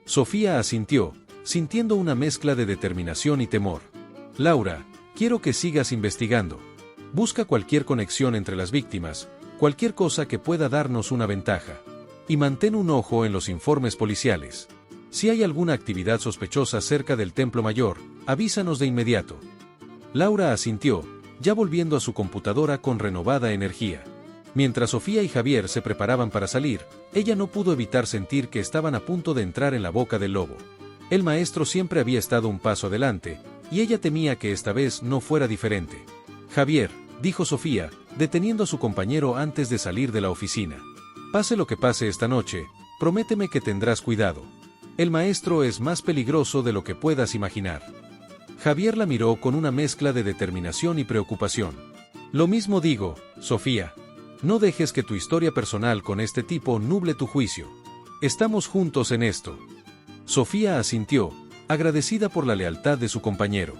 Sofía asintió, sintiendo una mezcla de determinación y temor. Laura, quiero que sigas investigando. Busca cualquier conexión entre las víctimas, cualquier cosa que pueda darnos una ventaja. Y mantén un ojo en los informes policiales. Si hay alguna actividad sospechosa cerca del Templo Mayor, avísanos de inmediato. Laura asintió, ya volviendo a su computadora con renovada energía. Mientras Sofía y Javier se preparaban para salir, ella no pudo evitar sentir que estaban a punto de entrar en la boca del lobo. El maestro siempre había estado un paso adelante, y ella temía que esta vez no fuera diferente. Javier, dijo Sofía, deteniendo a su compañero antes de salir de la oficina. Pase lo que pase esta noche, prométeme que tendrás cuidado. El maestro es más peligroso de lo que puedas imaginar. Javier la miró con una mezcla de determinación y preocupación. Lo mismo digo, Sofía. No dejes que tu historia personal con este tipo nuble tu juicio. Estamos juntos en esto. Sofía asintió, agradecida por la lealtad de su compañero.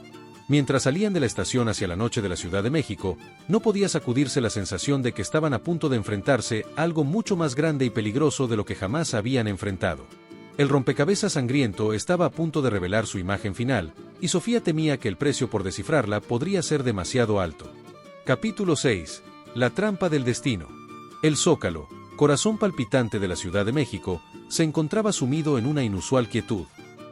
Mientras salían de la estación hacia la noche de la Ciudad de México, no podía sacudirse la sensación de que estaban a punto de enfrentarse a algo mucho más grande y peligroso de lo que jamás habían enfrentado. El rompecabezas sangriento estaba a punto de revelar su imagen final, y Sofía temía que el precio por descifrarla podría ser demasiado alto. Capítulo 6. La trampa del destino. El Zócalo, corazón palpitante de la Ciudad de México, se encontraba sumido en una inusual quietud.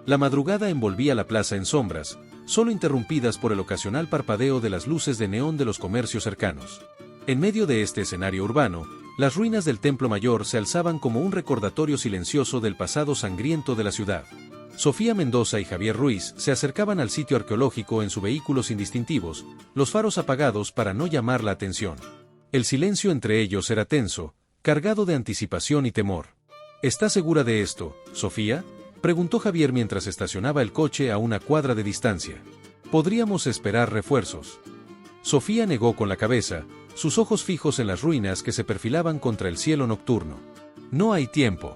La madrugada envolvía la plaza en sombras, solo interrumpidas por el ocasional parpadeo de las luces de neón de los comercios cercanos. En medio de este escenario urbano, las ruinas del Templo Mayor se alzaban como un recordatorio silencioso del pasado sangriento de la ciudad. Sofía Mendoza y Javier Ruiz se acercaban al sitio arqueológico en sus vehículos indistintivos, los faros apagados para no llamar la atención. El silencio entre ellos era tenso, cargado de anticipación y temor. ¿Estás segura de esto, Sofía?, preguntó Javier mientras estacionaba el coche a una cuadra de distancia. Podríamos esperar refuerzos. Sofía negó con la cabeza, sus ojos fijos en las ruinas que se perfilaban contra el cielo nocturno. No hay tiempo.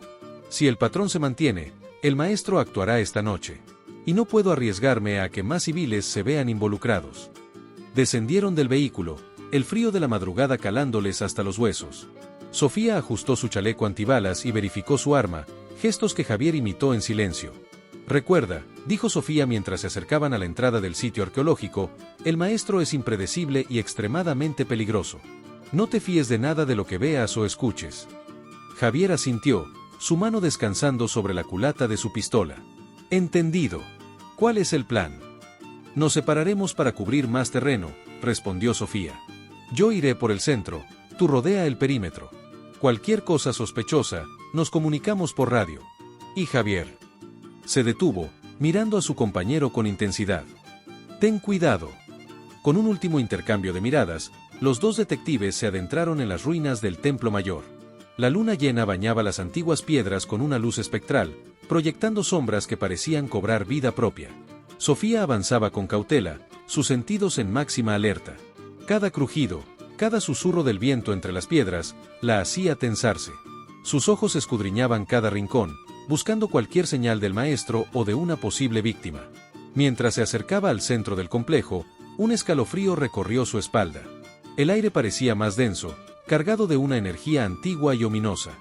Si el patrón se mantiene, el maestro actuará esta noche. Y no puedo arriesgarme a que más civiles se vean involucrados. Descendieron del vehículo, el frío de la madrugada calándoles hasta los huesos. Sofía ajustó su chaleco antibalas y verificó su arma, gestos que Javier imitó en silencio. Recuerda, dijo Sofía mientras se acercaban a la entrada del sitio arqueológico, el maestro es impredecible y extremadamente peligroso. No te fíes de nada de lo que veas o escuches. Javier asintió, su mano descansando sobre la culata de su pistola. Entendido. ¿Cuál es el plan? Nos separaremos para cubrir más terreno, respondió Sofía. Yo iré por el centro, tú rodea el perímetro. Cualquier cosa sospechosa, nos comunicamos por radio. ¿Y Javier? Se detuvo, mirando a su compañero con intensidad. Ten cuidado. Con un último intercambio de miradas, los dos detectives se adentraron en las ruinas del Templo Mayor. La luna llena bañaba las antiguas piedras con una luz espectral, proyectando sombras que parecían cobrar vida propia. Sofía avanzaba con cautela, sus sentidos en máxima alerta. Cada crujido, cada susurro del viento entre las piedras, la hacía tensarse. Sus ojos escudriñaban cada rincón, buscando cualquier señal del maestro o de una posible víctima. Mientras se acercaba al centro del complejo, un escalofrío recorrió su espalda. El aire parecía más denso, cargado de una energía antigua y ominosa.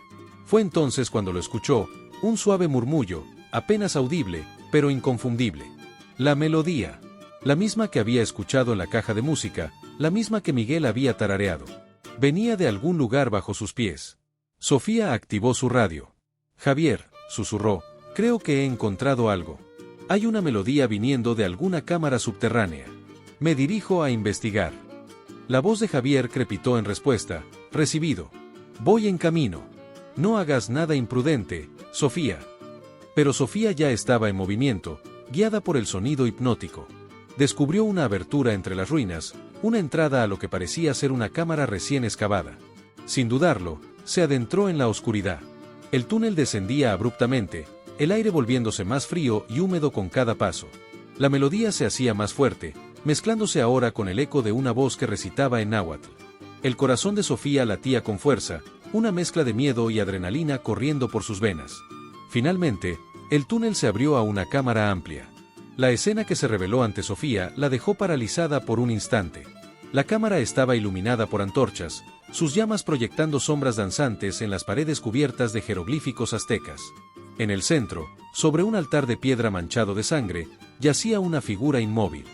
Fue entonces cuando lo escuchó, un suave murmullo, apenas audible, pero inconfundible. La melodía. La misma que había escuchado en la caja de música, la misma que Miguel había tarareado. Venía de algún lugar bajo sus pies. Sofía activó su radio. Javier, susurró, creo que he encontrado algo. Hay una melodía viniendo de alguna cámara subterránea. Me dirijo a investigar. La voz de Javier crepitó en respuesta, recibido. Voy en camino. No hagas nada imprudente, Sofía. Pero Sofía ya estaba en movimiento, guiada por el sonido hipnótico. Descubrió una abertura entre las ruinas, una entrada a lo que parecía ser una cámara recién excavada. Sin dudarlo, se adentró en la oscuridad. El túnel descendía abruptamente, el aire volviéndose más frío y húmedo con cada paso. La melodía se hacía más fuerte, mezclándose ahora con el eco de una voz que recitaba en náhuatl. El corazón de Sofía latía con fuerza, una mezcla de miedo y adrenalina corriendo por sus venas. Finalmente, el túnel se abrió a una cámara amplia. La escena que se reveló ante Sofía la dejó paralizada por un instante. La cámara estaba iluminada por antorchas, sus llamas proyectando sombras danzantes en las paredes cubiertas de jeroglíficos aztecas. En el centro, sobre un altar de piedra manchado de sangre, yacía una figura inmóvil.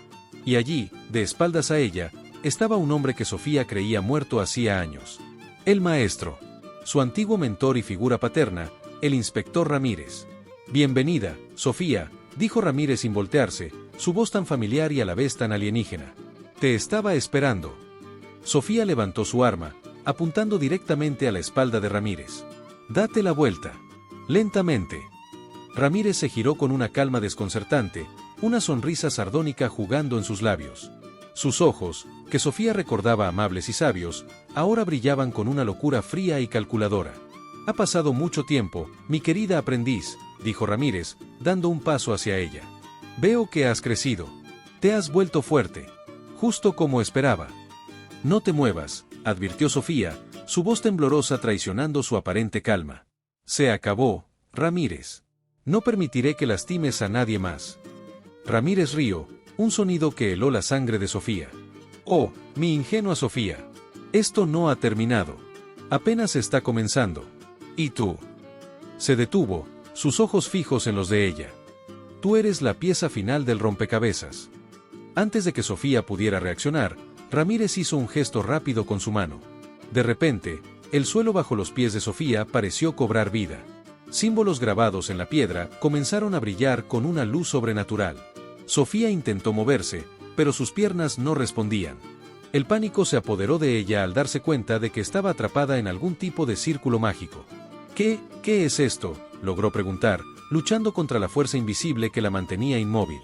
Y allí, de espaldas a ella, estaba un hombre que Sofía creía muerto hacía años. El maestro. Su antiguo mentor y figura paterna, el inspector Ramírez. Bienvenida, Sofía, dijo Ramírez sin voltearse, su voz tan familiar y a la vez tan alienígena. Te estaba esperando. Sofía levantó su arma, apuntando directamente a la espalda de Ramírez. Date la vuelta. Lentamente. Ramírez se giró con una calma desconcertante, una sonrisa sardónica jugando en sus labios. Sus ojos, que Sofía recordaba amables y sabios, ahora brillaban con una locura fría y calculadora. Ha pasado mucho tiempo, mi querida aprendiz, dijo Ramírez, dando un paso hacia ella. Veo que has crecido. Te has vuelto fuerte. Justo como esperaba. No te muevas, advirtió Sofía, su voz temblorosa traicionando su aparente calma. Se acabó, Ramírez. No permitiré que lastimes a nadie más. Ramírez rió, un sonido que heló la sangre de Sofía. Oh, mi ingenua Sofía. Esto no ha terminado. Apenas está comenzando. ¿Y tú? Se detuvo, sus ojos fijos en los de ella. Tú eres la pieza final del rompecabezas. Antes de que Sofía pudiera reaccionar, Ramírez hizo un gesto rápido con su mano. De repente, el suelo bajo los pies de Sofía pareció cobrar vida. Símbolos grabados en la piedra comenzaron a brillar con una luz sobrenatural. Sofía intentó moverse, pero sus piernas no respondían. El pánico se apoderó de ella al darse cuenta de que estaba atrapada en algún tipo de círculo mágico. ¿Qué es esto?, logró preguntar, luchando contra la fuerza invisible que la mantenía inmóvil.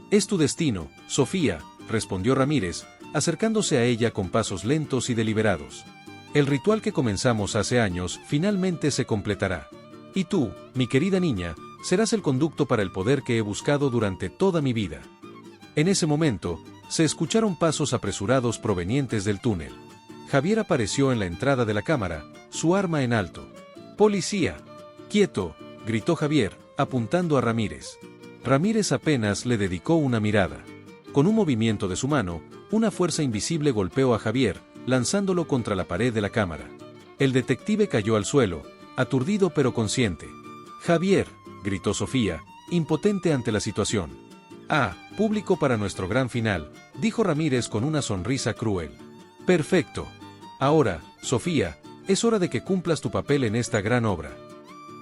Es tu destino, Sofía, respondió Ramírez, acercándose a ella con pasos lentos y deliberados. El ritual que comenzamos hace años finalmente se completará. Y tú, mi querida niña, serás el conducto para el poder que he buscado durante toda mi vida. En ese momento, se escucharon pasos apresurados provenientes del túnel. Javier apareció en la entrada de la cámara, su arma en alto. ¡Policía! ¡Quieto!, gritó Javier, apuntando a Ramírez. Ramírez apenas le dedicó una mirada. Con un movimiento de su mano, una fuerza invisible golpeó a Javier, lanzándolo contra la pared de la cámara. El detective cayó al suelo, aturdido pero consciente. ¡Javier!, gritó Sofía, impotente ante la situación. Ah, público para nuestro gran final, dijo Ramírez con una sonrisa cruel. Perfecto. Ahora, Sofía, es hora de que cumplas tu papel en esta gran obra.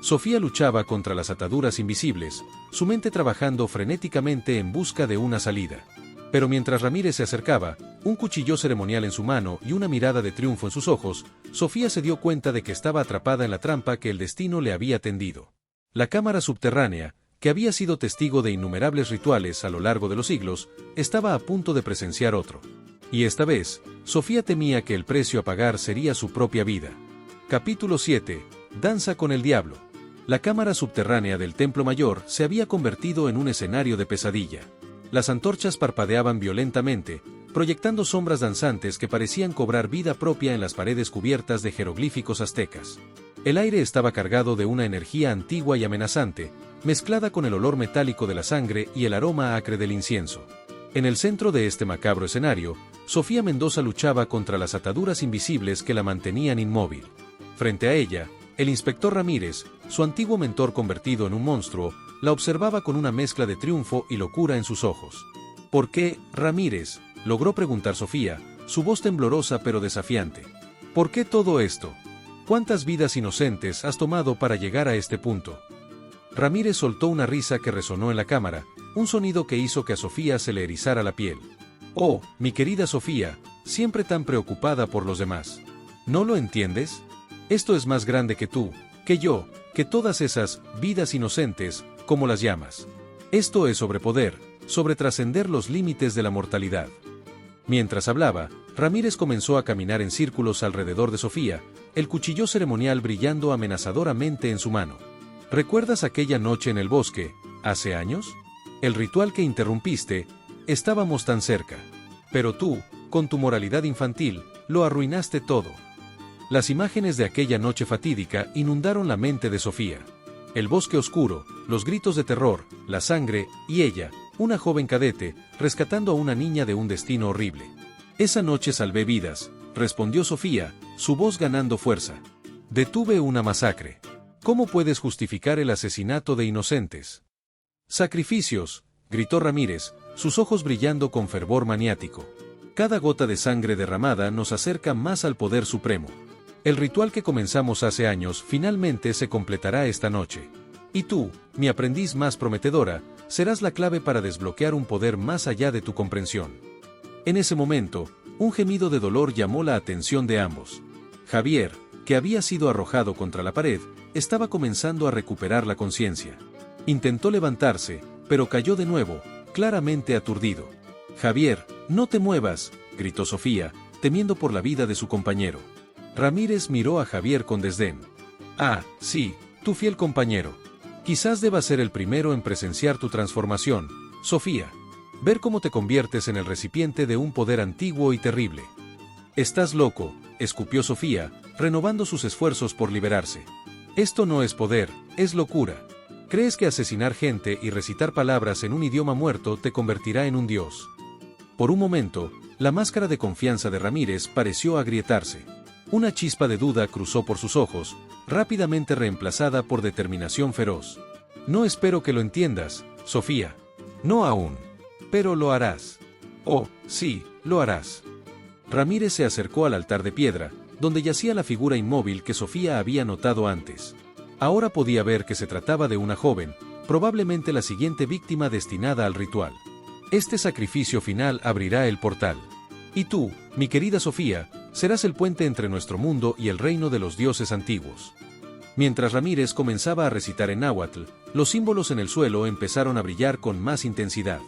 Sofía luchaba contra las ataduras invisibles, su mente trabajando frenéticamente en busca de una salida. Pero mientras Ramírez se acercaba, un cuchillo ceremonial en su mano y una mirada de triunfo en sus ojos, Sofía se dio cuenta de que estaba atrapada en la trampa que el destino le había tendido. La cámara subterránea, que había sido testigo de innumerables rituales a lo largo de los siglos, estaba a punto de presenciar otro. Y esta vez, Sofía temía que el precio a pagar sería su propia vida. Capítulo 7. Danza con el diablo. La cámara subterránea del Templo Mayor se había convertido en un escenario de pesadilla. Las antorchas parpadeaban violentamente, proyectando sombras danzantes que parecían cobrar vida propia en las paredes cubiertas de jeroglíficos aztecas. El aire estaba cargado de una energía antigua y amenazante, mezclada con el olor metálico de la sangre y el aroma acre del incienso. En el centro de este macabro escenario, Sofía Mendoza luchaba contra las ataduras invisibles que la mantenían inmóvil. Frente a ella, el inspector Ramírez, su antiguo mentor convertido en un monstruo, la observaba con una mezcla de triunfo y locura en sus ojos. ¿Por qué, Ramírez?, logró preguntar Sofía, su voz temblorosa pero desafiante. ¿Por qué todo esto? ¿Cuántas vidas inocentes has tomado para llegar a este punto? Ramírez soltó una risa que resonó en la cámara, un sonido que hizo que a Sofía se le erizara la piel. Oh, mi querida Sofía, siempre tan preocupada por los demás. ¿No lo entiendes? Esto es más grande que tú, que yo, que todas esas vidas inocentes, como las llamas. Esto es sobrepoder, sobre trascender los límites de la mortalidad. Mientras hablaba, Ramírez comenzó a caminar en círculos alrededor de Sofía, el cuchillo ceremonial brillando amenazadoramente en su mano. ¿Recuerdas aquella noche en el bosque, hace años? El ritual que interrumpiste, estábamos tan cerca. Pero tú, con tu moralidad infantil, lo arruinaste todo. Las imágenes de aquella noche fatídica inundaron la mente de Sofía. El bosque oscuro, los gritos de terror, la sangre, y ella, una joven cadete, rescatando a una niña de un destino horrible. Esa noche salvé vidas, respondió Sofía, su voz ganando fuerza. Detuve una masacre. ¿Cómo puedes justificar el asesinato de inocentes? Sacrificios, gritó Ramírez, sus ojos brillando con fervor maniático. Cada gota de sangre derramada nos acerca más al poder supremo. El ritual que comenzamos hace años finalmente se completará esta noche. Y tú, mi aprendiz más prometedora, serás la clave para desbloquear un poder más allá de tu comprensión. En ese momento, un gemido de dolor llamó la atención de ambos. Javier, que había sido arrojado contra la pared, estaba comenzando a recuperar la conciencia. Intentó levantarse, pero cayó de nuevo, claramente aturdido. Javier, no te muevas, gritó Sofía, temiendo por la vida de su compañero. Ramírez miró a Javier con desdén. Ah, sí, tu fiel compañero. Quizás deba ser el primero en presenciar tu transformación, Sofía. Ver cómo te conviertes en el recipiente de un poder antiguo y terrible. Estás loco, escupió Sofía, renovando sus esfuerzos por liberarse. Esto no es poder, es locura. ¿Crees que asesinar gente y recitar palabras en un idioma muerto te convertirá en un dios? Por un momento, la máscara de confianza de Ramírez pareció agrietarse. Una chispa de duda cruzó por sus ojos, rápidamente reemplazada por determinación feroz. No espero que lo entiendas, Sofía. No aún. Pero lo harás. Oh, sí, lo harás. Ramírez se acercó al altar de piedra, donde yacía la figura inmóvil que Sofía había notado antes. Ahora podía ver que se trataba de una joven, probablemente la siguiente víctima destinada al ritual. Este sacrificio final abrirá el portal. Y tú, mi querida Sofía, serás el puente entre nuestro mundo y el reino de los dioses antiguos. Mientras Ramírez comenzaba a recitar en náhuatl, los símbolos en el suelo empezaron a brillar con más intensidad.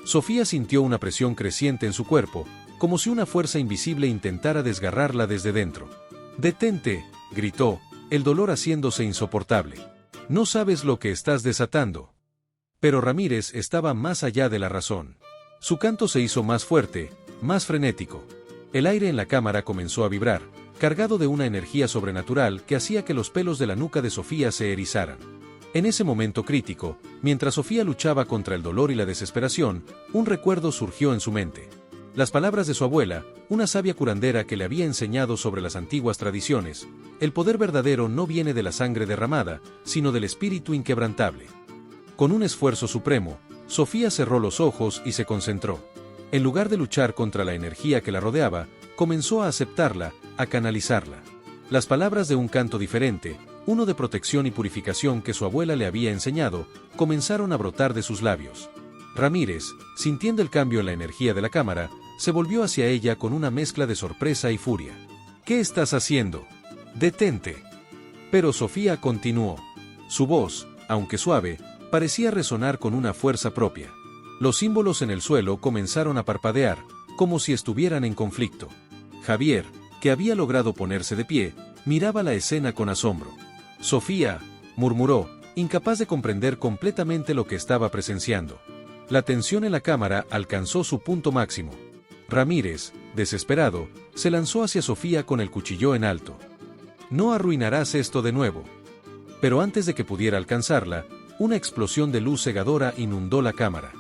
Sofía sintió una presión creciente en su cuerpo, como si una fuerza invisible intentara desgarrarla desde dentro. «Detente», gritó, el dolor haciéndose insoportable. «No sabes lo que estás desatando». Pero Ramírez estaba más allá de la razón. Su canto se hizo más fuerte, más frenético. El aire en la cámara comenzó a vibrar, cargado de una energía sobrenatural que hacía que los pelos de la nuca de Sofía se erizaran. En ese momento crítico, mientras Sofía luchaba contra el dolor y la desesperación, un recuerdo surgió en su mente. Las palabras de su abuela, una sabia curandera que le había enseñado sobre las antiguas tradiciones: el poder verdadero no viene de la sangre derramada, sino del espíritu inquebrantable. Con un esfuerzo supremo, Sofía cerró los ojos y se concentró. En lugar de luchar contra la energía que la rodeaba, comenzó a aceptarla, a canalizarla. Las palabras de un canto diferente, uno de protección y purificación que su abuela le había enseñado, comenzaron a brotar de sus labios. Ramírez, sintiendo el cambio en la energía de la cámara, se volvió hacia ella con una mezcla de sorpresa y furia. «¿Qué estás haciendo? Detente». Pero Sofía continuó. Su voz, aunque suave, parecía resonar con una fuerza propia. Los símbolos en el suelo comenzaron a parpadear, como si estuvieran en conflicto. Javier, que había logrado ponerse de pie, miraba la escena con asombro. «Sofía», murmuró, incapaz de comprender completamente lo que estaba presenciando. La tensión en la cámara alcanzó su punto máximo. Ramírez, desesperado, se lanzó hacia Sofía con el cuchillo en alto. «No arruinarás esto de nuevo». Pero antes de que pudiera alcanzarla, una explosión de luz cegadora inundó la cámara.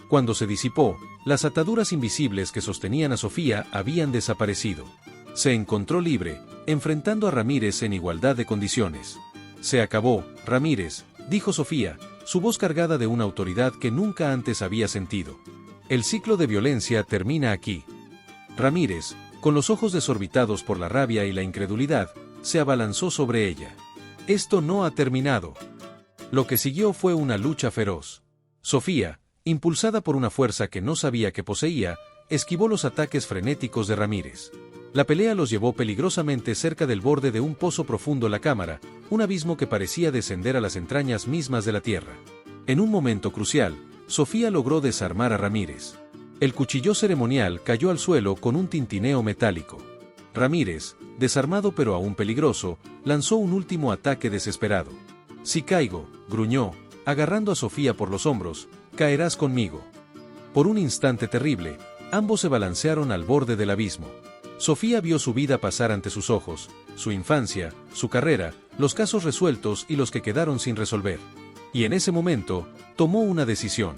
Cuando se disipó, las ataduras invisibles que sostenían a Sofía habían desaparecido. Se encontró libre, enfrentando a Ramírez en igualdad de condiciones. «Se acabó, Ramírez», dijo Sofía, su voz cargada de una autoridad que nunca antes había sentido. «El ciclo de violencia termina aquí». Ramírez, con los ojos desorbitados por la rabia y la incredulidad, se abalanzó sobre ella. «Esto no ha terminado». Lo que siguió fue una lucha feroz. Sofía, impulsada por una fuerza que no sabía que poseía, esquivó los ataques frenéticos de Ramírez. La pelea los llevó peligrosamente cerca del borde de un pozo profundo en la cámara, un abismo que parecía descender a las entrañas mismas de la tierra. En un momento crucial, Sofía logró desarmar a Ramírez. El cuchillo ceremonial cayó al suelo con un tintineo metálico. Ramírez, desarmado pero aún peligroso, lanzó un último ataque desesperado. «Si caigo», gruñó, agarrando a Sofía por los hombros, «caerás conmigo». Por un instante terrible, ambos se balancearon al borde del abismo. Sofía vio su vida pasar ante sus ojos, su infancia, su carrera, los casos resueltos y los que quedaron sin resolver. Y en ese momento, tomó una decisión.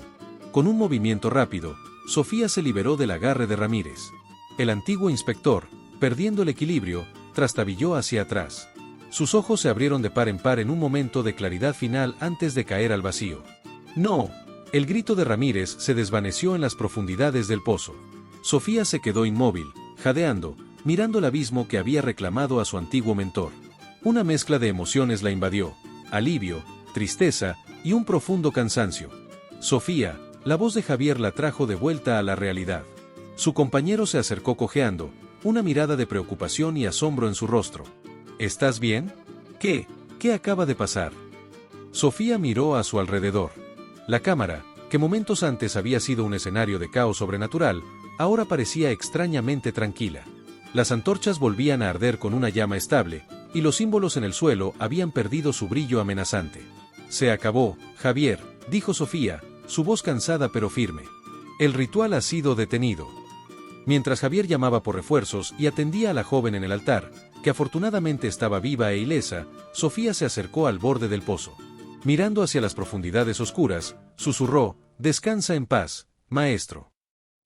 Con un movimiento rápido, Sofía se liberó del agarre de Ramírez. El antiguo inspector, perdiendo el equilibrio, trastabilló hacia atrás. Sus ojos se abrieron de par en par en un momento de claridad final antes de caer al vacío. «¡No!». El grito de Ramírez se desvaneció en las profundidades del pozo. Sofía se quedó inmóvil, jadeando, mirando el abismo que había reclamado a su antiguo mentor. Una mezcla de emociones la invadió: alivio, tristeza y un profundo cansancio. «Sofía», la voz de Javier la trajo de vuelta a la realidad. Su compañero se acercó cojeando, una mirada de preocupación y asombro en su rostro. «¿Estás bien? ¿Qué acaba de pasar?». Sofía miró a su alrededor. La cámara, que momentos antes había sido un escenario de caos sobrenatural, ahora parecía extrañamente tranquila. Las antorchas volvían a arder con una llama estable, y los símbolos en el suelo habían perdido su brillo amenazante. «Se acabó, Javier», dijo Sofía, su voz cansada pero firme. «El ritual ha sido detenido». Mientras Javier llamaba por refuerzos y atendía a la joven en el altar, que afortunadamente estaba viva e ilesa, Sofía se acercó al borde del pozo. Mirando hacia las profundidades oscuras, susurró: «Descansa en paz, maestro».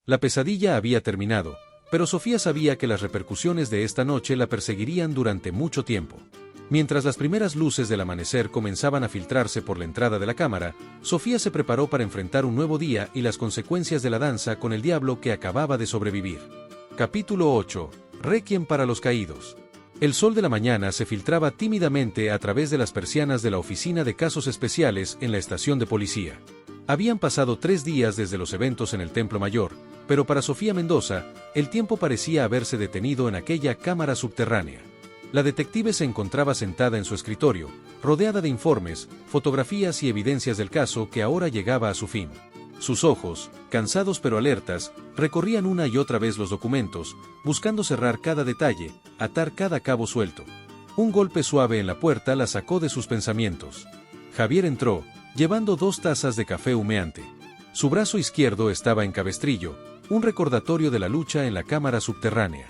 La pesadilla había terminado, pero Sofía sabía que las repercusiones de esta noche la perseguirían durante mucho tiempo. Mientras las primeras luces del amanecer comenzaban a filtrarse por la entrada de la cámara, Sofía se preparó para enfrentar un nuevo día y las consecuencias de la danza con el diablo que acababa de sobrevivir. Capítulo 8. Requiem para los caídos. El sol de la mañana se filtraba tímidamente a través de las persianas de la oficina de casos especiales en la estación de policía. Habían pasado 3 días desde los eventos en el Templo Mayor, pero para Sofía Mendoza, el tiempo parecía haberse detenido en aquella cámara subterránea. La detective se encontraba sentada en su escritorio, rodeada de informes, fotografías y evidencias del caso que ahora llegaba a su fin. Sus ojos, cansados pero alertas, recorrían una y otra vez los documentos, buscando cerrar cada detalle, atar cada cabo suelto. Un golpe suave en la puerta la sacó de sus pensamientos. Javier entró, llevando 2 tazas de café humeante. Su brazo izquierdo estaba en cabestrillo, un recordatorio de la lucha en la cámara subterránea.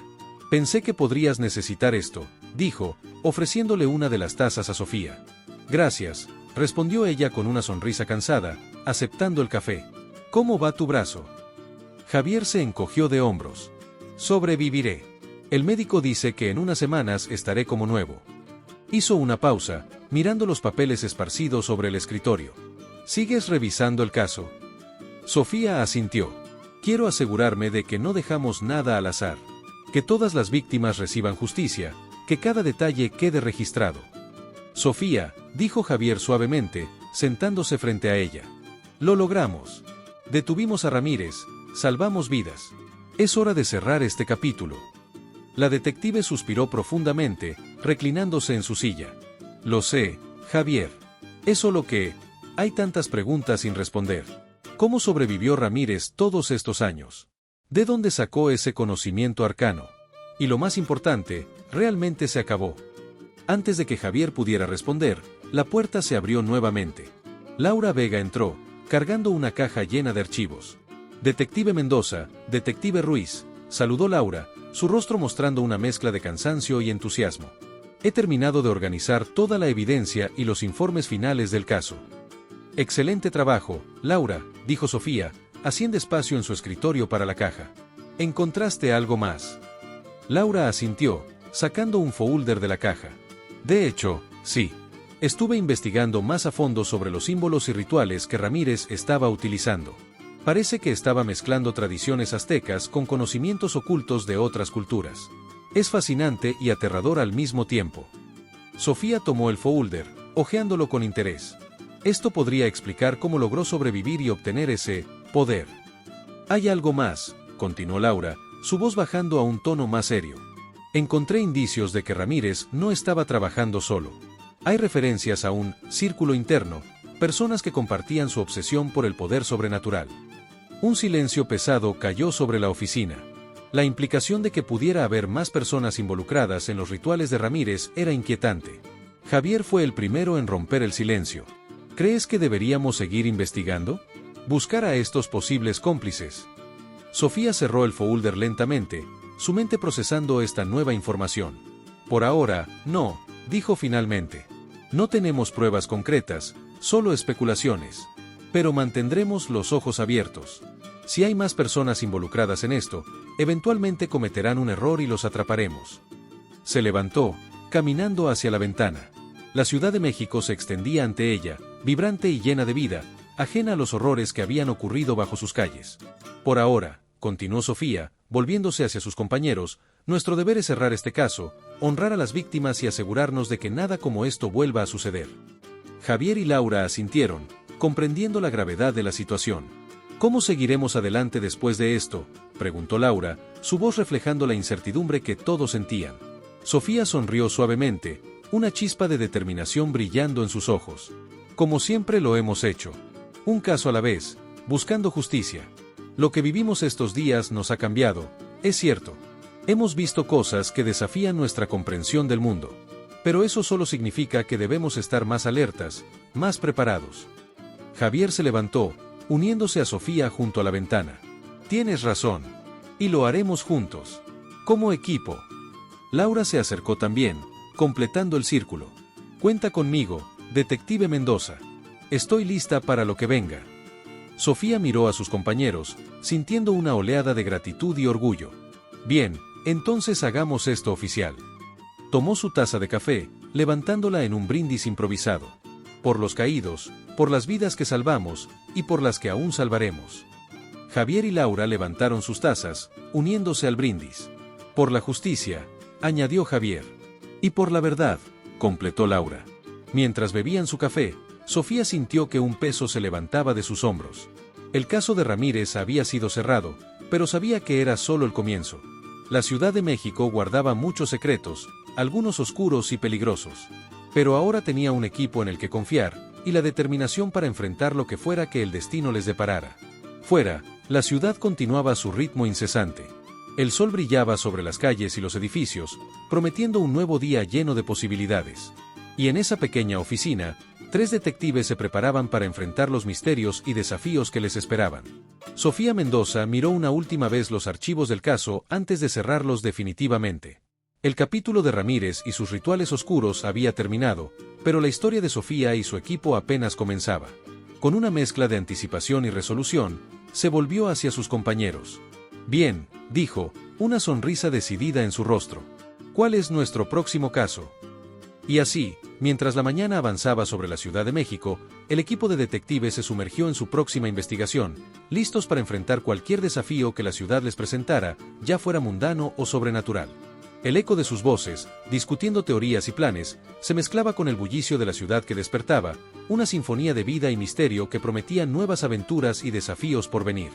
«Pensé que podrías necesitar esto», dijo, ofreciéndole una de las tazas a Sofía. «Gracias», respondió ella con una sonrisa cansada, aceptando el café. «¿Cómo va tu brazo?». Javier se encogió de hombros. «Sobreviviré. El médico dice que en unas semanas estaré como nuevo». Hizo una pausa, mirando los papeles esparcidos sobre el escritorio. ¿Sigues revisando el caso? Sofía asintió. Quiero asegurarme de que no dejamos nada al azar. Que todas las víctimas reciban justicia, que cada detalle quede registrado. Sofía, dijo Javier suavemente, sentándose frente a ella. Lo logramos. Detuvimos a Ramírez, salvamos vidas. Es hora de cerrar este capítulo. La detective suspiró profundamente, reclinándose en su silla. Lo sé, Javier. Es solo que hay tantas preguntas sin responder. ¿Cómo sobrevivió Ramírez todos estos años? ¿De dónde sacó ese conocimiento arcano? Y lo más importante, ¿realmente se acabó? Antes de que Javier pudiera responder, la puerta se abrió nuevamente. Laura Vega entró, cargando una caja llena de archivos. Detective Mendoza, Detective Ruiz, saludó Laura, su rostro mostrando una mezcla de cansancio y entusiasmo. He terminado de organizar toda la evidencia y los informes finales del caso. Excelente trabajo, Laura, dijo Sofía, haciendo espacio en su escritorio para la caja. ¿Encontraste algo más? Laura asintió, sacando un folder de la caja. De hecho, sí. Estuve investigando más a fondo sobre los símbolos y rituales que Ramírez estaba utilizando. Parece que estaba mezclando tradiciones aztecas con conocimientos ocultos de otras culturas. Es fascinante y aterrador al mismo tiempo. Sofía tomó el folder, hojeándolo con interés. Esto podría explicar cómo logró sobrevivir y obtener ese poder. Hay algo más, continuó Laura, su voz bajando a un tono más serio. Encontré indicios de que Ramírez no estaba trabajando solo. Hay referencias a un círculo interno, personas que compartían su obsesión por el poder sobrenatural. Un silencio pesado cayó sobre la oficina. La implicación de que pudiera haber más personas involucradas en los rituales de Ramírez era inquietante. Javier fue el primero en romper el silencio. ¿Crees que deberíamos seguir investigando? Buscar a estos posibles cómplices. Sofía cerró el folder lentamente, su mente procesando esta nueva información. Por ahora, no, dijo finalmente. No tenemos pruebas concretas, solo especulaciones. Pero mantendremos los ojos abiertos. Si hay más personas involucradas en esto, eventualmente cometerán un error y los atraparemos. Se levantó, caminando hacia la ventana. La Ciudad de México se extendía ante ella, vibrante y llena de vida, ajena a los horrores que habían ocurrido bajo sus calles. Por ahora, continuó Sofía, volviéndose hacia sus compañeros, nuestro deber es cerrar este caso, honrar a las víctimas y asegurarnos de que nada como esto vuelva a suceder. Javier y Laura asintieron, comprendiendo la gravedad de la situación. ¿Cómo seguiremos adelante después de esto?, preguntó Laura, su voz reflejando la incertidumbre que todos sentían. Sofía sonrió suavemente, una chispa de determinación brillando en sus ojos. Como siempre lo hemos hecho. Un caso a la vez, buscando justicia. Lo que vivimos estos días nos ha cambiado, es cierto. Hemos visto cosas que desafían nuestra comprensión del mundo. Pero eso solo significa que debemos estar más alertas, más preparados. Javier se levantó, uniéndose a Sofía junto a la ventana. Tienes razón. Y lo haremos juntos. Como equipo. Laura se acercó también, completando el círculo. Cuenta conmigo, Detective Mendoza. Estoy lista para lo que venga. Sofía miró a sus compañeros, sintiendo una oleada de gratitud y orgullo. Bien, entonces hagamos esto oficial. Tomó su taza de café, levantándola en un brindis improvisado. Por los caídos, por las vidas que salvamos, y por las que aún salvaremos. Javier y Laura levantaron sus tazas, uniéndose al brindis. Por la justicia, añadió Javier. Y por la verdad, completó Laura. Mientras bebían su café, Sofía sintió que un peso se levantaba de sus hombros. El caso de Ramírez había sido cerrado, pero sabía que era solo el comienzo. La Ciudad de México guardaba muchos secretos, algunos oscuros y peligrosos. Pero ahora tenía un equipo en el que confiar, y la determinación para enfrentar lo que fuera que el destino les deparara. Fuera, la ciudad continuaba su ritmo incesante. El sol brillaba sobre las calles y los edificios, prometiendo un nuevo día lleno de posibilidades. Y en esa pequeña oficina, 3 detectives se preparaban para enfrentar los misterios y desafíos que les esperaban. Sofía Mendoza miró una última vez los archivos del caso antes de cerrarlos definitivamente. El capítulo de Ramírez y sus rituales oscuros había terminado, pero la historia de Sofía y su equipo apenas comenzaba. Con una mezcla de anticipación y resolución, se volvió hacia sus compañeros. Bien, dijo, una sonrisa decidida en su rostro. ¿Cuál es nuestro próximo caso? Y así, Mientras la mañana avanzaba sobre la Ciudad de México, el equipo de detectives se sumergió en su próxima investigación, listos para enfrentar cualquier desafío que la ciudad les presentara, ya fuera mundano o sobrenatural. El eco de sus voces, discutiendo teorías y planes, se mezclaba con el bullicio de la ciudad que despertaba, una sinfonía de vida y misterio que prometía nuevas aventuras y desafíos por venir.